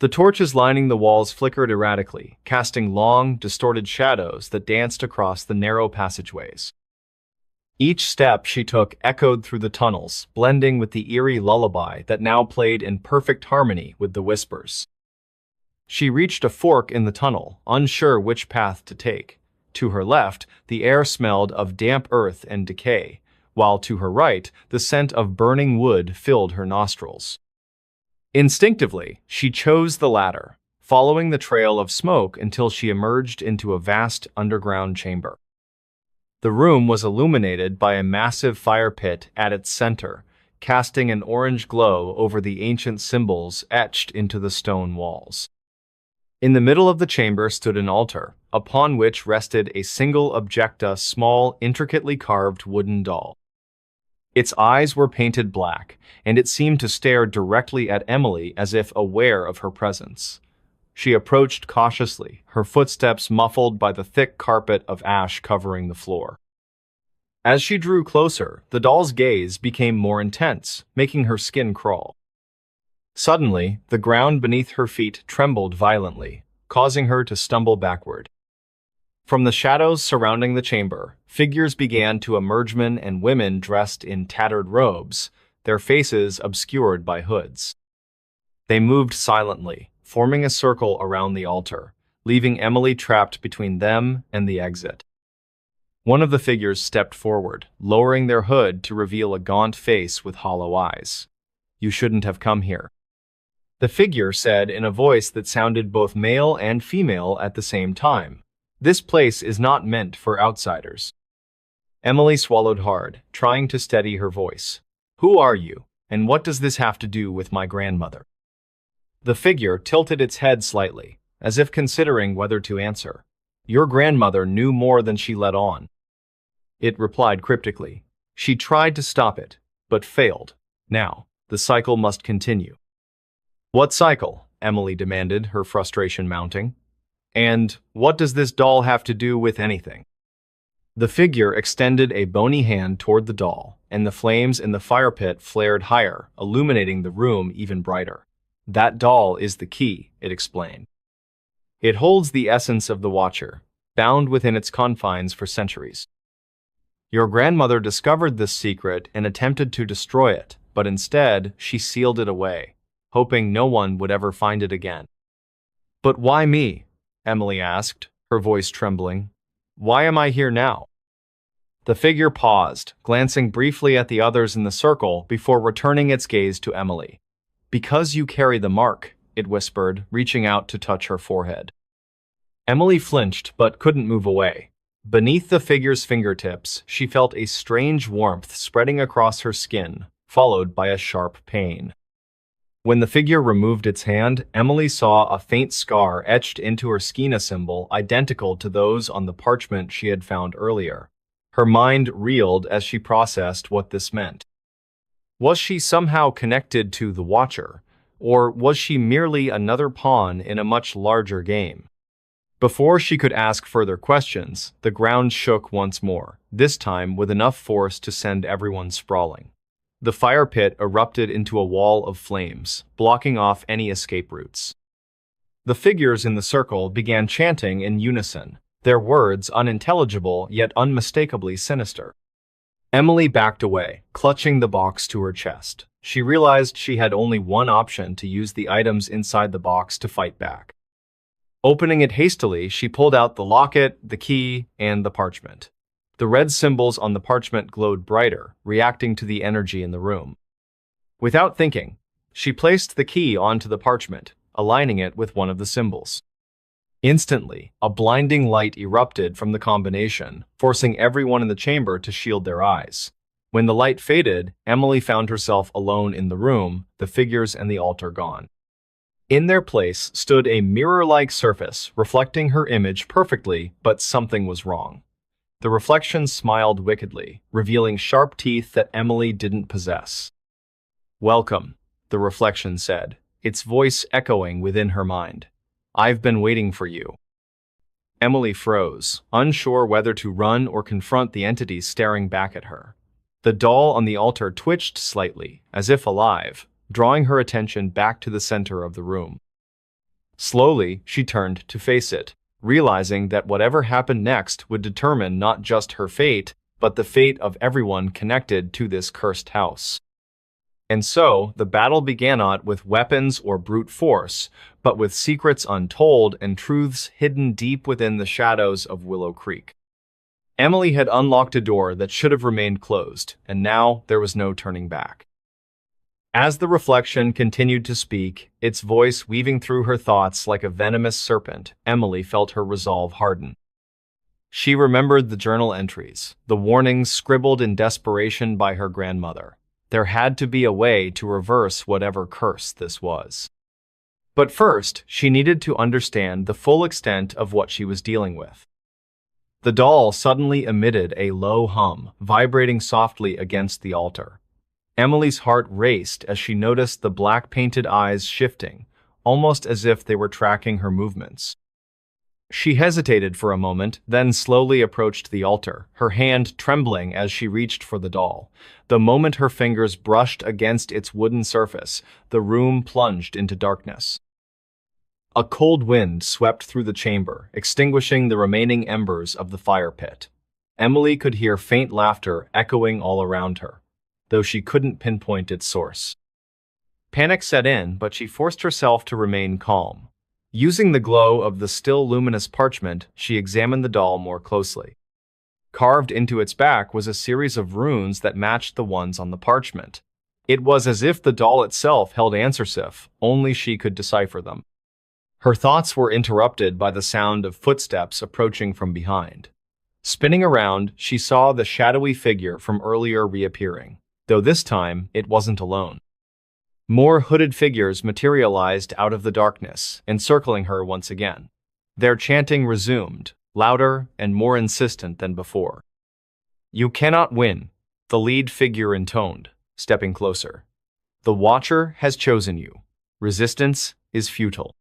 The torches lining the walls flickered erratically, casting long, distorted shadows that danced across the narrow passageways. Each step she took echoed through the tunnels, blending with the eerie lullaby that now played in perfect harmony with the whispers. She reached a fork in the tunnel, unsure which path to take. To her left, the air smelled of damp earth and decay, while to her right, the scent of burning wood filled her nostrils. Instinctively, she chose the latter, following the trail of smoke until she emerged into a vast underground chamber. The room was illuminated by a massive fire pit at its center, casting an orange glow over the ancient symbols etched into the stone walls. In the middle of the chamber stood an altar, upon which rested a single objecta, small, intricately carved wooden doll. Its eyes were painted black, and it seemed to stare directly at Emily as if aware of her presence. She approached cautiously, her footsteps muffled by the thick carpet of ash covering the floor. As she drew closer, the doll's gaze became more intense, making her skin crawl. Suddenly, the ground beneath her feet trembled violently, causing her to stumble backward. From the shadows surrounding the chamber, figures began to emerge, men and women dressed in tattered robes, their faces obscured by hoods. They moved silently, forming a circle around the altar, leaving Emily trapped between them and the exit. One of the figures stepped forward, lowering their hood to reveal a gaunt face with hollow eyes. "You shouldn't have come here," the figure said in a voice that sounded both male and female at the same time. "This place is not meant for outsiders." Emily swallowed hard, trying to steady her voice. "Who are you, and what does this have to do with my grandmother?" The figure tilted its head slightly, as if considering whether to answer. "Your grandmother knew more than she let on," it replied cryptically. "She tried to stop it, but failed. Now, the cycle must continue." "What cycle?" Emily demanded, her frustration mounting. "And what does this doll have to do with anything?" The figure extended a bony hand toward the doll, and the flames in the fire pit flared higher, illuminating the room even brighter. "That doll is the key," it explained. "It holds the essence of the Watcher, bound within its confines for centuries. Your grandmother discovered this secret and attempted to destroy it, but instead she sealed it away, hoping no one would ever find it again." "But why me?" Emily asked, her voice trembling. "Why am I here now?" The figure paused, glancing briefly at the others in the circle before returning its gaze to Emily. "Because you carry the mark," it whispered, reaching out to touch her forehead. Emily flinched but couldn't move away. Beneath the figure's fingertips, she felt a strange warmth spreading across her skin, followed by a sharp pain. When the figure removed its hand, Emily saw a faint scar etched into her skin, a symbol identical to those on the parchment she had found earlier. Her mind reeled as she processed what this meant. Was she somehow connected to the Watcher, or was she merely another pawn in a much larger game? Before she could ask further questions, the ground shook once more, this time with enough force to send everyone sprawling. The fire pit erupted into a wall of flames, blocking off any escape routes. The figures in the circle began chanting in unison, their words unintelligible yet unmistakably sinister. Emily backed away, clutching the box to her chest. She realized she had only one option: to use the items inside the box to fight back. Opening it hastily, she pulled out the locket, the key, and the parchment. The red symbols on the parchment glowed brighter, reacting to the energy in the room. Without thinking, she placed the key onto the parchment, aligning it with one of the symbols. Instantly, a blinding light erupted from the combination, forcing everyone in the chamber to shield their eyes. When the light faded, Emily found herself alone in the room, the figures and the altar gone. In their place stood a mirror-like surface, reflecting her image perfectly, but something was wrong. The reflection smiled wickedly, revealing sharp teeth that Emily didn't possess. "Welcome," the reflection said, its voice echoing within her mind. "I've been waiting for you." Emily froze, unsure whether to run or confront the entity staring back at her. The doll on the altar twitched slightly, as if alive, drawing her attention back to the center of the room. Slowly, she turned to face it, realizing that whatever happened next would determine not just her fate, but the fate of everyone connected to this cursed house. And so, the battle began not with weapons or brute force, but with secrets untold and truths hidden deep within the shadows of Willow Creek. Emily had unlocked a door that should have remained closed, and now there was no turning back. As the reflection continued to speak, its voice weaving through her thoughts like a venomous serpent, Emily felt her resolve harden. She remembered the journal entries, the warnings scribbled in desperation by her grandmother. There had to be a way to reverse whatever curse this was. But first, she needed to understand the full extent of what she was dealing with. The doll suddenly emitted a low hum, vibrating softly against the altar. Emily's heart raced as she noticed the black-painted eyes shifting, almost as if they were tracking her movements. She hesitated for a moment, then slowly approached the altar, her hand trembling as she reached for the doll. The moment her fingers brushed against its wooden surface, the room plunged into darkness. A cold wind swept through the chamber, extinguishing the remaining embers of the fire pit. Emily could hear faint laughter echoing all around her, though she couldn't pinpoint its source. Panic set in, but she forced herself to remain calm. Using the glow of the still luminous parchment, she examined the doll more closely. Carved into its back was a series of runes that matched the ones on the parchment. It was as if the doll itself held answers if only she could decipher them. Her thoughts were interrupted by the sound of footsteps approaching from behind. Spinning around, she saw the shadowy figure from earlier reappearing, though this time it wasn't alone. More hooded figures materialized out of the darkness, encircling her once again. Their chanting resumed, louder and more insistent than before. "You cannot win," the lead figure intoned, stepping closer. "The Watcher has chosen you. Resistance is futile."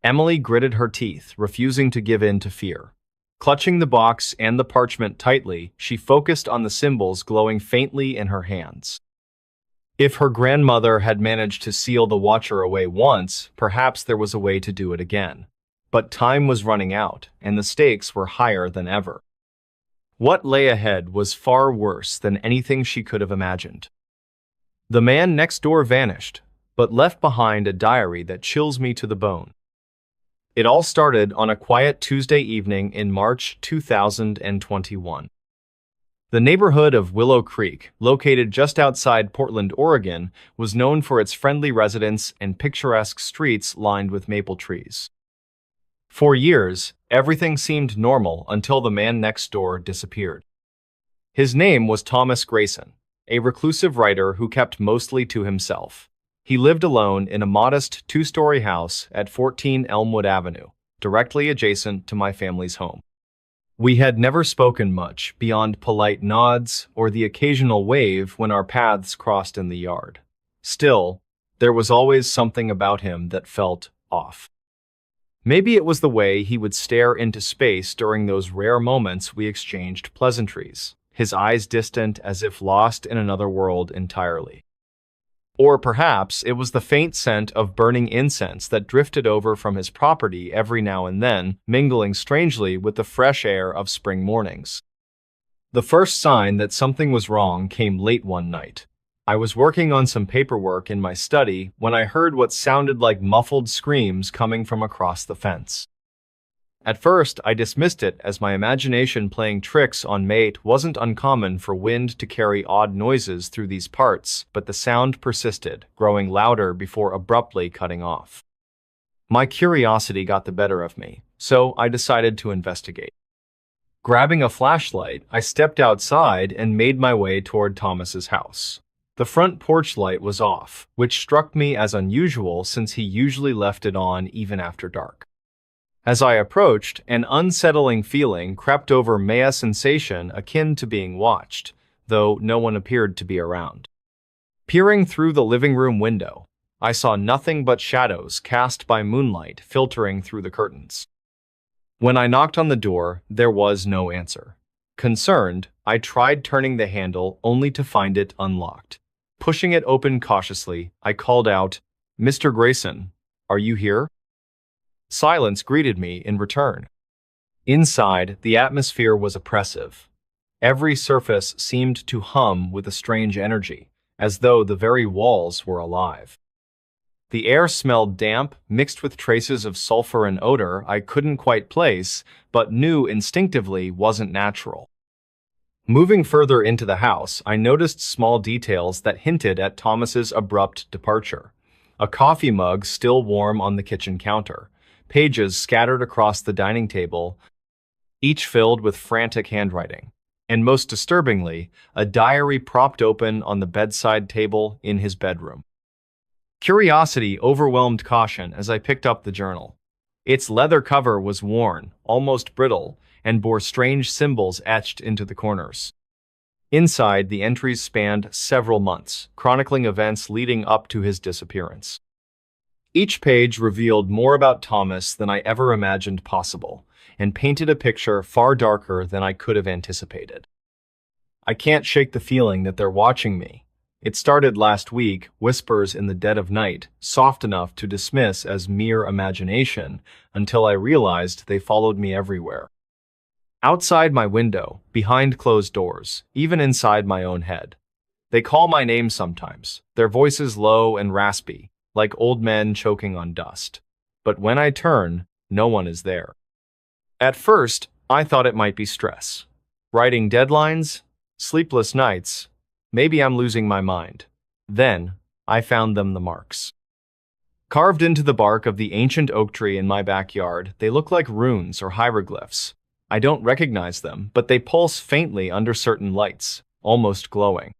Emily gritted her teeth, refusing to give in to fear. Clutching the box and the parchment tightly, she focused on the symbols glowing faintly in her hands. If her grandmother had managed to seal the Watcher away once, perhaps there was a way to do it again. But time was running out, and the stakes were higher than ever. What lay ahead was far worse than anything she could have imagined. The man next door vanished, but left behind a diary that chills me to the bone. It all started on a quiet Tuesday evening in March 2021. The neighborhood of Willow Creek, located just outside Portland, Oregon, was known for its friendly residents and picturesque streets lined with maple trees. For years, everything seemed normal until the man next door disappeared. His name was Thomas Grayson, a reclusive writer who kept mostly to himself. He lived alone in a modest two-story house at 14 Elmwood Avenue, directly adjacent to my family's home. We had never spoken much beyond polite nods or the occasional wave when our paths crossed in the yard. Still, there was always something about him that felt off. Maybe it was the way he would stare into space during those rare moments we exchanged pleasantries, his eyes distant as if lost in another world entirely. Or perhaps it was the faint scent of burning incense that drifted over from his property every now and then, mingling strangely with the fresh air of spring mornings. The first sign that something was wrong came late one night. I was working on some paperwork in my study when I heard what sounded like muffled screams coming from across the fence. At first, I dismissed it as my imagination playing tricks on me. It wasn't uncommon for wind to carry odd noises through these parts, but the sound persisted, growing louder before abruptly cutting off. My curiosity got the better of me, so I decided to investigate. Grabbing a flashlight, I stepped outside and made my way toward Thomas's house. The front porch light was off, which struck me as unusual since he usually left it on even after dark. As I approached, an unsettling feeling crept over me, a sensation akin to being watched, though no one appeared to be around. Peering through the living room window, I saw nothing but shadows cast by moonlight filtering through the curtains. When I knocked on the door, there was no answer. Concerned, I tried turning the handle only to find it unlocked. Pushing it open cautiously, I called out, "Mr. Grayson, are you here?" Silence greeted me in return. Inside, the atmosphere was oppressive. Every surface seemed to hum with a strange energy, as though the very walls were alive. The air smelled damp, mixed with traces of sulfur and odor I couldn't quite place, but knew instinctively wasn't natural. Moving further into the house, I noticed small details that hinted at Thomas's abrupt departure. A coffee mug still warm on the kitchen counter, pages scattered across the dining table, each filled with frantic handwriting, and most disturbingly, a diary propped open on the bedside table in his bedroom. Curiosity overwhelmed caution as I picked up the journal. Its leather cover was worn, almost brittle, and bore strange symbols etched into the corners. Inside, the entries spanned several months, chronicling events leading up to his disappearance. Each page revealed more about Thomas than I ever imagined possible, and painted a picture far darker than I could have anticipated. I can't shake the feeling that they're watching me. It started last week, whispers in the dead of night, soft enough to dismiss as mere imagination, until I realized they followed me everywhere. Outside my window, behind closed doors, even inside my own head. They call my name sometimes, their voices low and raspy, like old men choking on dust. but when I turn, no one is there. At first, I thought it might be stress. Writing deadlines, sleepless nights, maybe I'm losing my mind. Then, I found them the marks. Carved into the bark of the ancient oak tree in my backyard, they look like runes or hieroglyphs. I don't recognize them, but they pulse faintly under certain lights, almost glowing.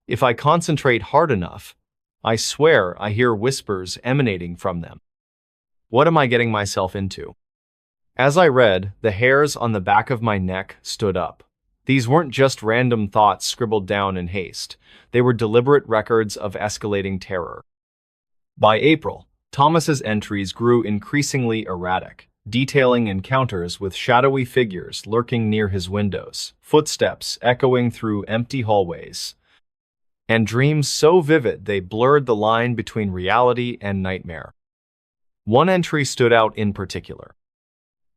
If I concentrate hard enough, I swear I hear whispers emanating from them. What am I getting myself into? As I read, the hairs on the back of my neck stood up. These weren't just random thoughts scribbled down in haste. They were deliberate records of escalating terror. By April, Thomas's entries grew increasingly erratic, detailing encounters with shadowy figures lurking near his windows, footsteps echoing through empty hallways, and dreams so vivid they blurred the line between reality and nightmare. One entry stood out in particular.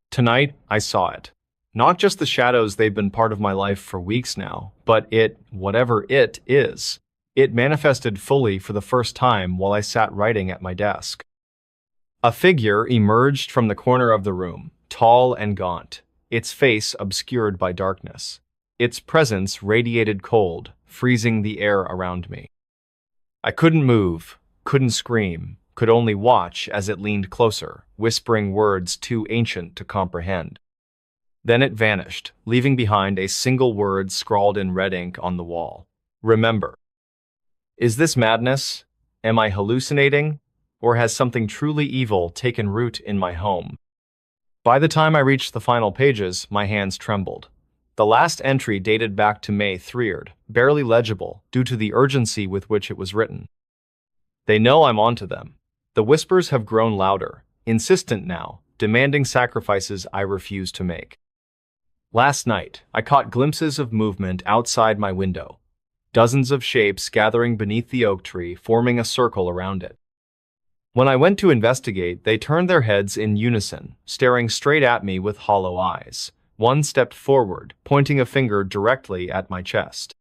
Tonight, I saw it. Not just the shadows, they've been part of my life for weeks now, but it, whatever it is, it manifested fully for the first time while I sat writing at my desk. A figure emerged from the corner of the room, tall and gaunt, its face obscured by darkness. Its presence radiated cold, freezing the air around me. I couldn't move, couldn't scream, could only watch as it leaned closer, whispering words too ancient to comprehend. Then it vanished, leaving behind a single word scrawled in red ink on the wall. Remember. Is this madness? Am I hallucinating? Or has something truly evil taken root in my home? By the time I reached the final pages, my hands trembled. The last entry dated back to May 3rd, barely legible due to the urgency with which it was written. They know I'm onto them. The whispers have grown louder, insistent now, demanding sacrifices I refuse to make. Last night, I caught glimpses of movement outside my window. Dozens of shapes gathering beneath the oak tree, forming a circle around it. When I went to investigate, they turned their heads in unison, staring straight at me with hollow eyes. One stepped forward, pointing a finger directly at my chest.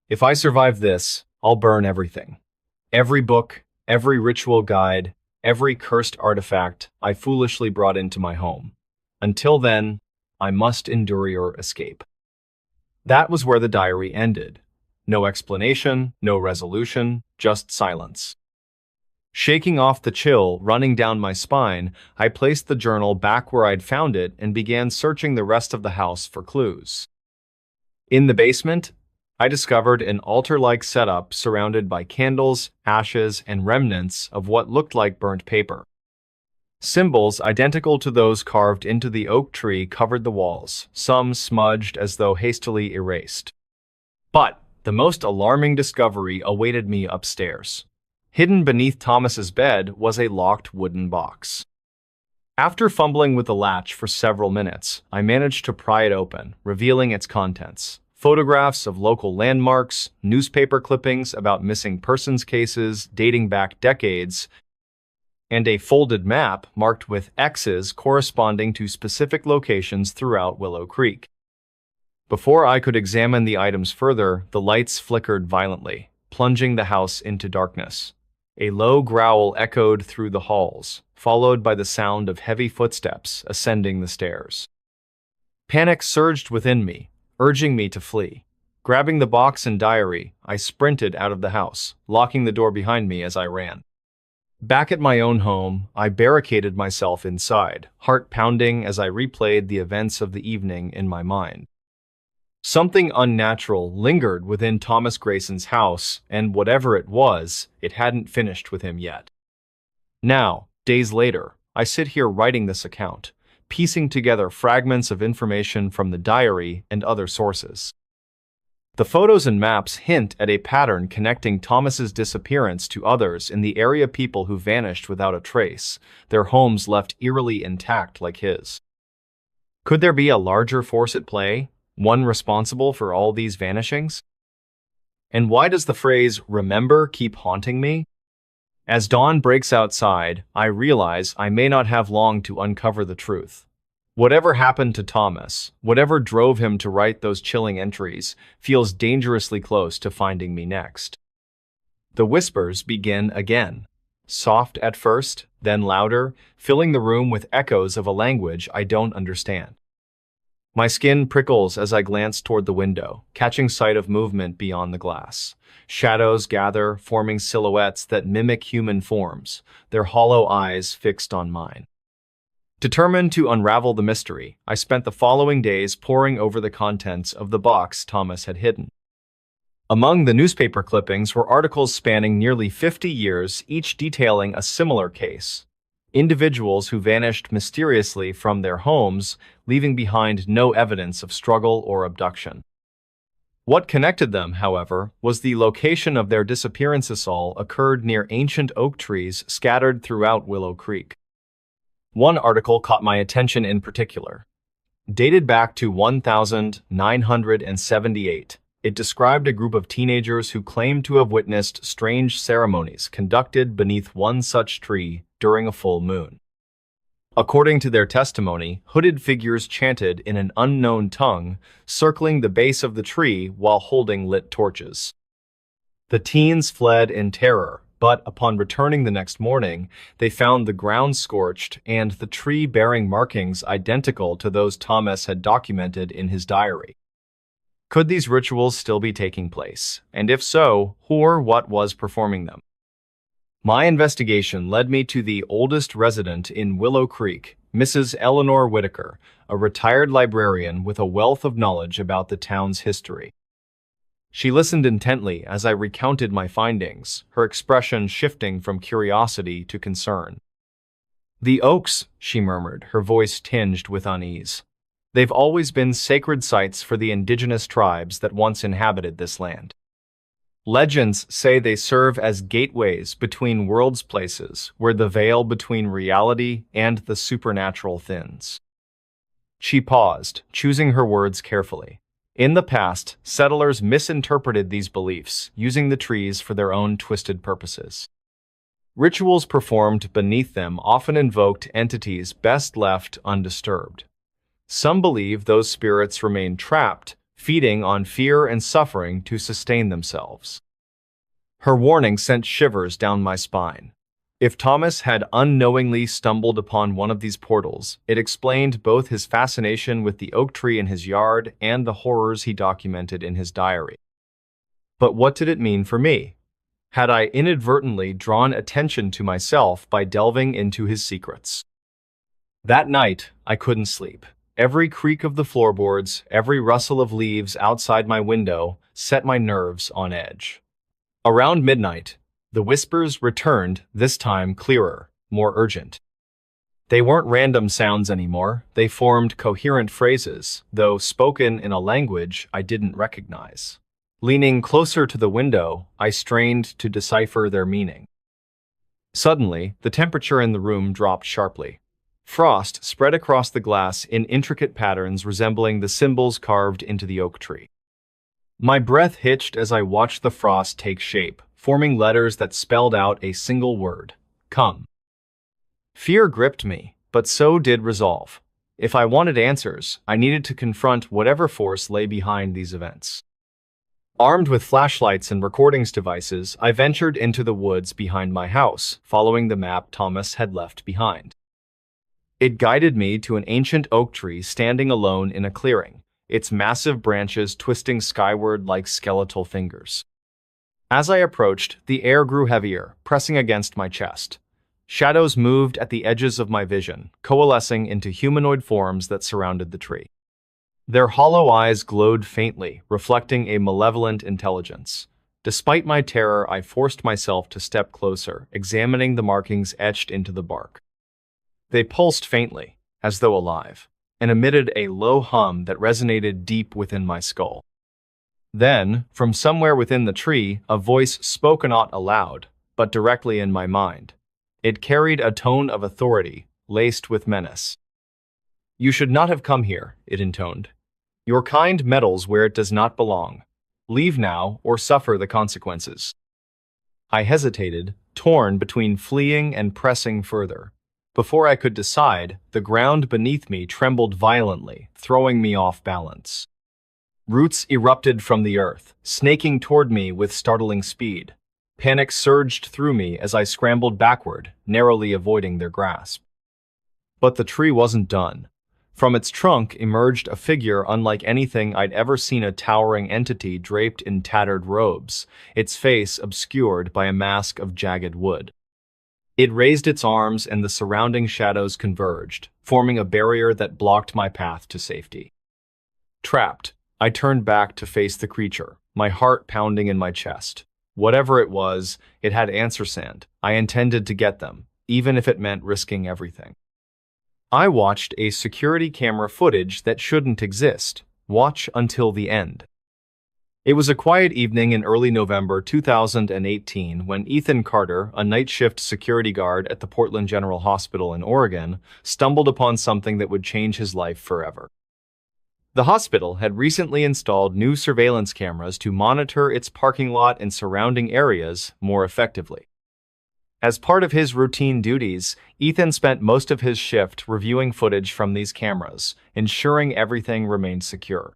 If I survive this, I'll burn everything. Every book, every ritual guide, every cursed artifact I foolishly brought into my home. Until then, I must endure your escape. That was where the diary ended. No explanation, no resolution, just silence. Shaking off the chill running down my spine, I placed the journal back where I'd found it and began searching the rest of the house for clues. In the basement, I discovered an altar-like setup surrounded by candles, ashes, and remnants of what looked like burnt paper. Symbols identical to those carved into the oak tree covered the walls, some smudged as though hastily erased. But the most alarming discovery awaited me upstairs. Hidden beneath Thomas's bed was a locked wooden box. After fumbling with the latch for several minutes, I managed to pry it open, revealing its contents. Photographs of local landmarks, newspaper clippings about missing persons cases dating back decades, and a folded map marked with X's corresponding to specific locations throughout Willow Creek. Before I could examine the items further, the lights flickered violently, plunging the house into darkness. A low growl echoed through the halls, followed by the sound of heavy footsteps ascending the stairs. Panic surged within me, urging me to flee. Grabbing the box and diary, I sprinted out of the house, locking the door behind me as I ran. Back at my own home, I barricaded myself inside, heart pounding as I replayed the events of the evening in my mind. Something unnatural lingered within Thomas Grayson's house, and whatever it was, it hadn't finished with him yet. Now, days later, I sit here writing this account, piecing together fragments of information from the diary and other sources. The photos and maps hint at a pattern connecting Thomas's disappearance to others in the area, people who vanished without a trace, their homes left eerily intact like his. Could there be a larger force at play, one responsible for all these vanishings? And why does the phrase "remember" keep haunting me? As dawn breaks outside, I realize I may not have long to uncover the truth. Whatever happened to Thomas, whatever drove him to write those chilling entries, feels dangerously close to finding me next. The whispers begin again. soft at first, then louder, filling the room with echoes of a language I don't understand. My skin prickles as I glance toward the window, catching sight of movement beyond the glass. Shadows gather, forming silhouettes that mimic human forms, their hollow eyes fixed on mine. Determined to unravel the mystery, I spent the following days poring over the contents of the box Thomas had hidden. Among the newspaper clippings were articles spanning nearly 50 years, each detailing a similar case. Individuals who vanished mysteriously from their homes, leaving behind no evidence of struggle or abduction. What connected them, however, was the location of their disappearances. All occurred near ancient oak trees scattered throughout Willow Creek. One article caught my attention in particular. Dated back to 1978, it described a group of teenagers who claimed to have witnessed strange ceremonies conducted beneath one such tree during a full moon. According to their testimony, hooded figures chanted in an unknown tongue, circling the base of the tree while holding lit torches. The teens fled in terror, but upon returning the next morning, they found the ground scorched and the tree bearing markings identical to those Thomas had documented in his diary. Could these rituals still be taking place? And if so, who or what was performing them? My investigation led me to the oldest resident in Willow Creek, Mrs. Eleanor Whitaker, a retired librarian with a wealth of knowledge about the town's history. She listened intently as I recounted my findings, her expression shifting from curiosity to concern. "The oaks," she murmured, her voice tinged with unease. "They've always been sacred sites for the indigenous tribes that once inhabited this land. Legends say they serve as gateways between worlds, places where the veil between reality and the supernatural thins." She paused, choosing her words carefully. In the past, settlers misinterpreted these beliefs, using the trees for their own twisted purposes. Rituals performed beneath them often invoked entities best left undisturbed. Some believe those spirits remain trapped, feeding on fear and suffering to sustain themselves. Her warning sent shivers down my spine. If Thomas had unknowingly stumbled upon one of these portals, it explained both his fascination with the oak tree in his yard and the horrors he documented in his diary. But what did it mean for me? Had I inadvertently drawn attention to myself by delving into his secrets? That night, I couldn't sleep. Every creak of the floorboards, every rustle of leaves outside my window set my nerves on edge. Around midnight, the whispers returned, this time clearer, more urgent. They weren't random sounds anymore, they formed coherent phrases, though spoken in a language I didn't recognize. Leaning closer to the window, I strained to decipher their meaning. Suddenly, the temperature in the room dropped sharply. Frost spread across the glass in intricate patterns resembling the symbols carved into the oak tree. My breath hitched as I watched the frost take shape, forming letters that spelled out a single word: come. Fear gripped me, but so did resolve. If I wanted answers, I needed to confront whatever force lay behind these events. Armed with flashlights and recordings devices, I ventured into the woods behind my house, following the map Thomas had left behind. It guided me to an ancient oak tree standing alone in a clearing, its massive branches twisting skyward like skeletal fingers. As I approached, the air grew heavier, pressing against my chest. Shadows moved at the edges of my vision, coalescing into humanoid forms that surrounded the tree. Their hollow eyes glowed faintly, reflecting a malevolent intelligence. Despite my terror, I forced myself to step closer, examining the markings etched into the bark. They pulsed faintly, as though alive, and emitted a low hum that resonated deep within my skull. Then, from somewhere within the tree, a voice spoke not aloud, but directly in my mind. It carried a tone of authority, laced with menace. "You should not have come here," it intoned. "Your kind meddles where it does not belong. Leave now, or suffer the consequences." I hesitated, torn between fleeing and pressing further. Before I could decide, the ground beneath me trembled violently, throwing me off balance. Roots erupted from the earth, snaking toward me with startling speed. Panic surged through me as I scrambled backward, narrowly avoiding their grasp. But the tree wasn't done. From its trunk emerged a figure unlike anything I'd ever seen, a towering entity draped in tattered robes, its face obscured by a mask of jagged wood. It raised its arms and the surrounding shadows converged, forming a barrier that blocked my path to safety. Trapped, I turned back to face the creature, my heart pounding in my chest. Whatever it was, it had answers and I intended to get them, even if it meant risking everything. I watched a security camera footage that shouldn't exist. Watch until the end. It was a quiet evening in early November 2018 when Ethan Carter, a night shift security guard at the Portland General Hospital in Oregon, stumbled upon something that would change his life forever. The hospital had recently installed new surveillance cameras to monitor its parking lot and surrounding areas more effectively. As part of his routine duties, Ethan spent most of his shift reviewing footage from these cameras, ensuring everything remained secure.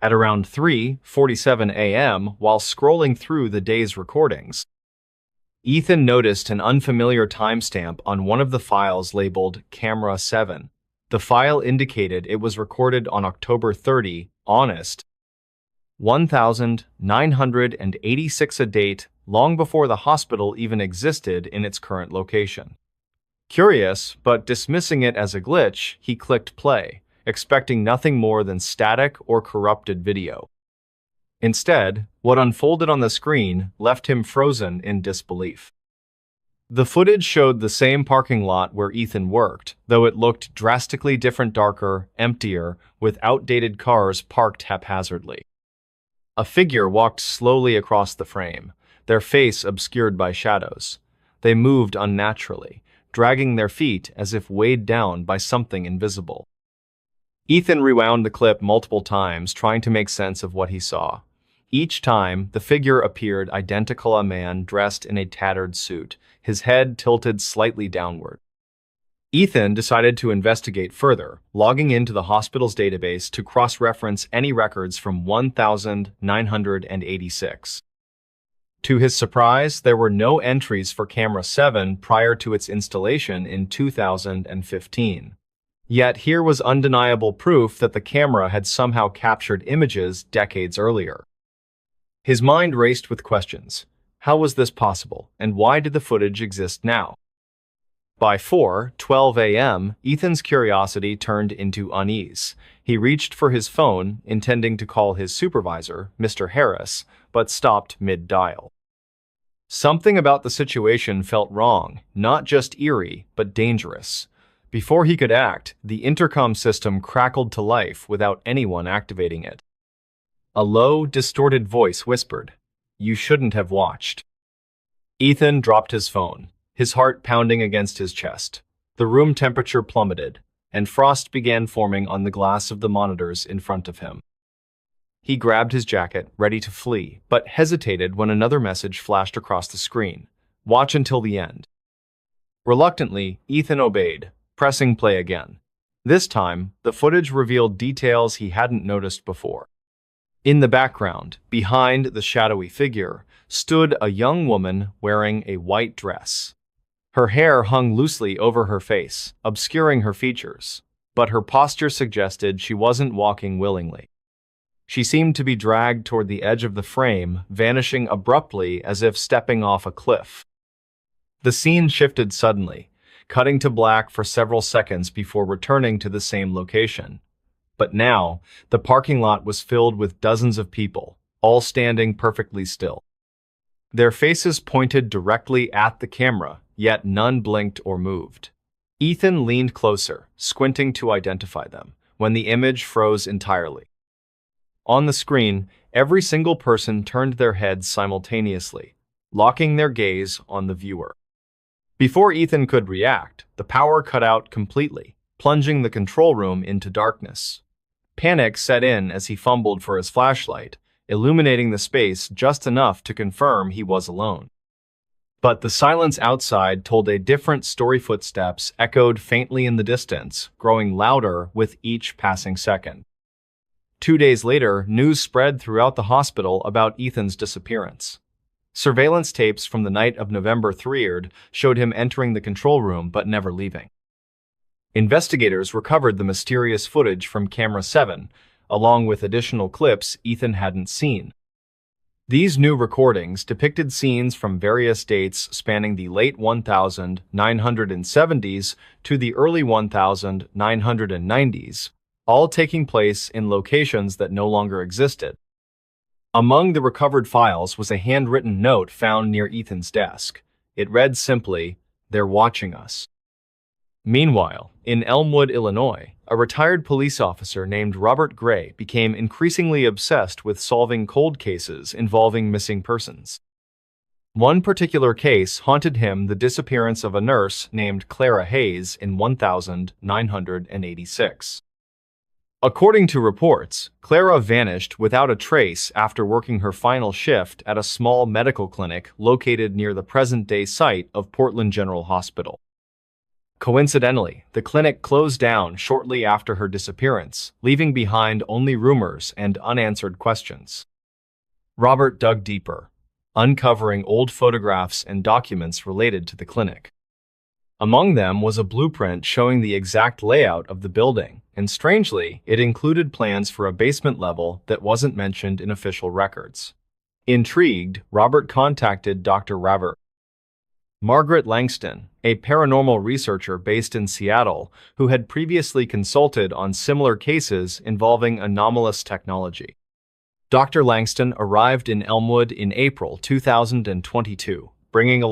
At around 3:47 a.m., while scrolling through the day's recordings, Ethan noticed an unfamiliar timestamp on one of the files labeled Camera 7. The file indicated it was recorded on October 30, honest, 1986, a date long before the hospital even existed in its current location. Curious, but dismissing it as a glitch, he clicked play, expecting nothing more than static or corrupted video. Instead, what unfolded on the screen left him frozen in disbelief. The footage showed the same parking lot where Ethan worked, though it looked drastically different, darker, emptier, with outdated cars parked haphazardly. A figure walked slowly across the frame, their face obscured by shadows. They moved unnaturally, dragging their feet as if weighed down by something invisible. Ethan rewound the clip multiple times, trying to make sense of what he saw. Each time, the figure appeared identical, a man dressed in a tattered suit, his head tilted slightly downward. Ethan decided to investigate further, logging into the hospital's database to cross-reference any records from 1986. To his surprise, there were no entries for Camera 7 prior to its installation in 2015. Yet here was undeniable proof that the camera had somehow captured images decades earlier. His mind raced with questions. How was this possible, and why did the footage exist now? By 4:12 a.m., Ethan's curiosity turned into unease. He reached for his phone, intending to call his supervisor, Mr. Harris, but stopped mid-dial. Something about the situation felt wrong, not just eerie, but dangerous. Before he could act, the intercom system crackled to life without anyone activating it. A low, distorted voice whispered, "You shouldn't have watched." Ethan dropped his phone, his heart pounding against his chest. The room temperature plummeted, and frost began forming on the glass of the monitors in front of him. He grabbed his jacket, ready to flee, but hesitated when another message flashed across the screen. Watch until the end. Reluctantly, Ethan obeyed, pressing play again. This time, the footage revealed details he hadn't noticed before. In the background, behind the shadowy figure, stood a young woman wearing a white dress. Her hair hung loosely over her face, obscuring her features, but her posture suggested she wasn't walking willingly. She seemed to be dragged toward the edge of the frame, vanishing abruptly as if stepping off a cliff. The scene shifted suddenly, cutting to black for several seconds before returning to the same location. But now, the parking lot was filled with dozens of people, all standing perfectly still. Their faces pointed directly at the camera, yet none blinked or moved. Ethan leaned closer, squinting to identify them, when the image froze entirely. On the screen, every single person turned their heads simultaneously, locking their gaze on the viewer. Before Ethan could react, the power cut out completely, plunging the control room into darkness. Panic set in as he fumbled for his flashlight, illuminating the space just enough to confirm he was alone. But the silence outside told a different story. Footsteps echoed faintly in the distance, growing louder with each passing second. 2 days later, news spread throughout the hospital about Ethan's disappearance. Surveillance tapes from the night of November 3rd showed him entering the control room but never leaving. Investigators recovered the mysterious footage from camera 7, along with additional clips Ethan hadn't seen. These new recordings depicted scenes from various dates spanning the late 1970s to the early 1990s, all taking place in locations that no longer existed. Among the recovered files was a handwritten note found near Ethan's desk. It read simply, "They're watching us." Meanwhile, in Elmwood, Illinois, a retired police officer named Robert Gray became increasingly obsessed with solving cold cases involving missing persons. One particular case haunted him: the disappearance of a nurse named Clara Hayes in 1986. According to reports, Clara vanished without a trace after working her final shift at a small medical clinic located near the present-day site of Portland General Hospital. Coincidentally, the clinic closed down shortly after her disappearance, leaving behind only rumors and unanswered questions. Robert dug deeper, uncovering old photographs and documents related to the clinic. Among them was a blueprint showing the exact layout of the building, and strangely, it included plans for a basement level that wasn't mentioned in official records. Intrigued, Robert contacted Dr. Margaret Langston, a paranormal researcher based in Seattle who had previously consulted on similar cases involving anomalous technology. Dr. Langston arrived in Elmwood in April 2022, bringing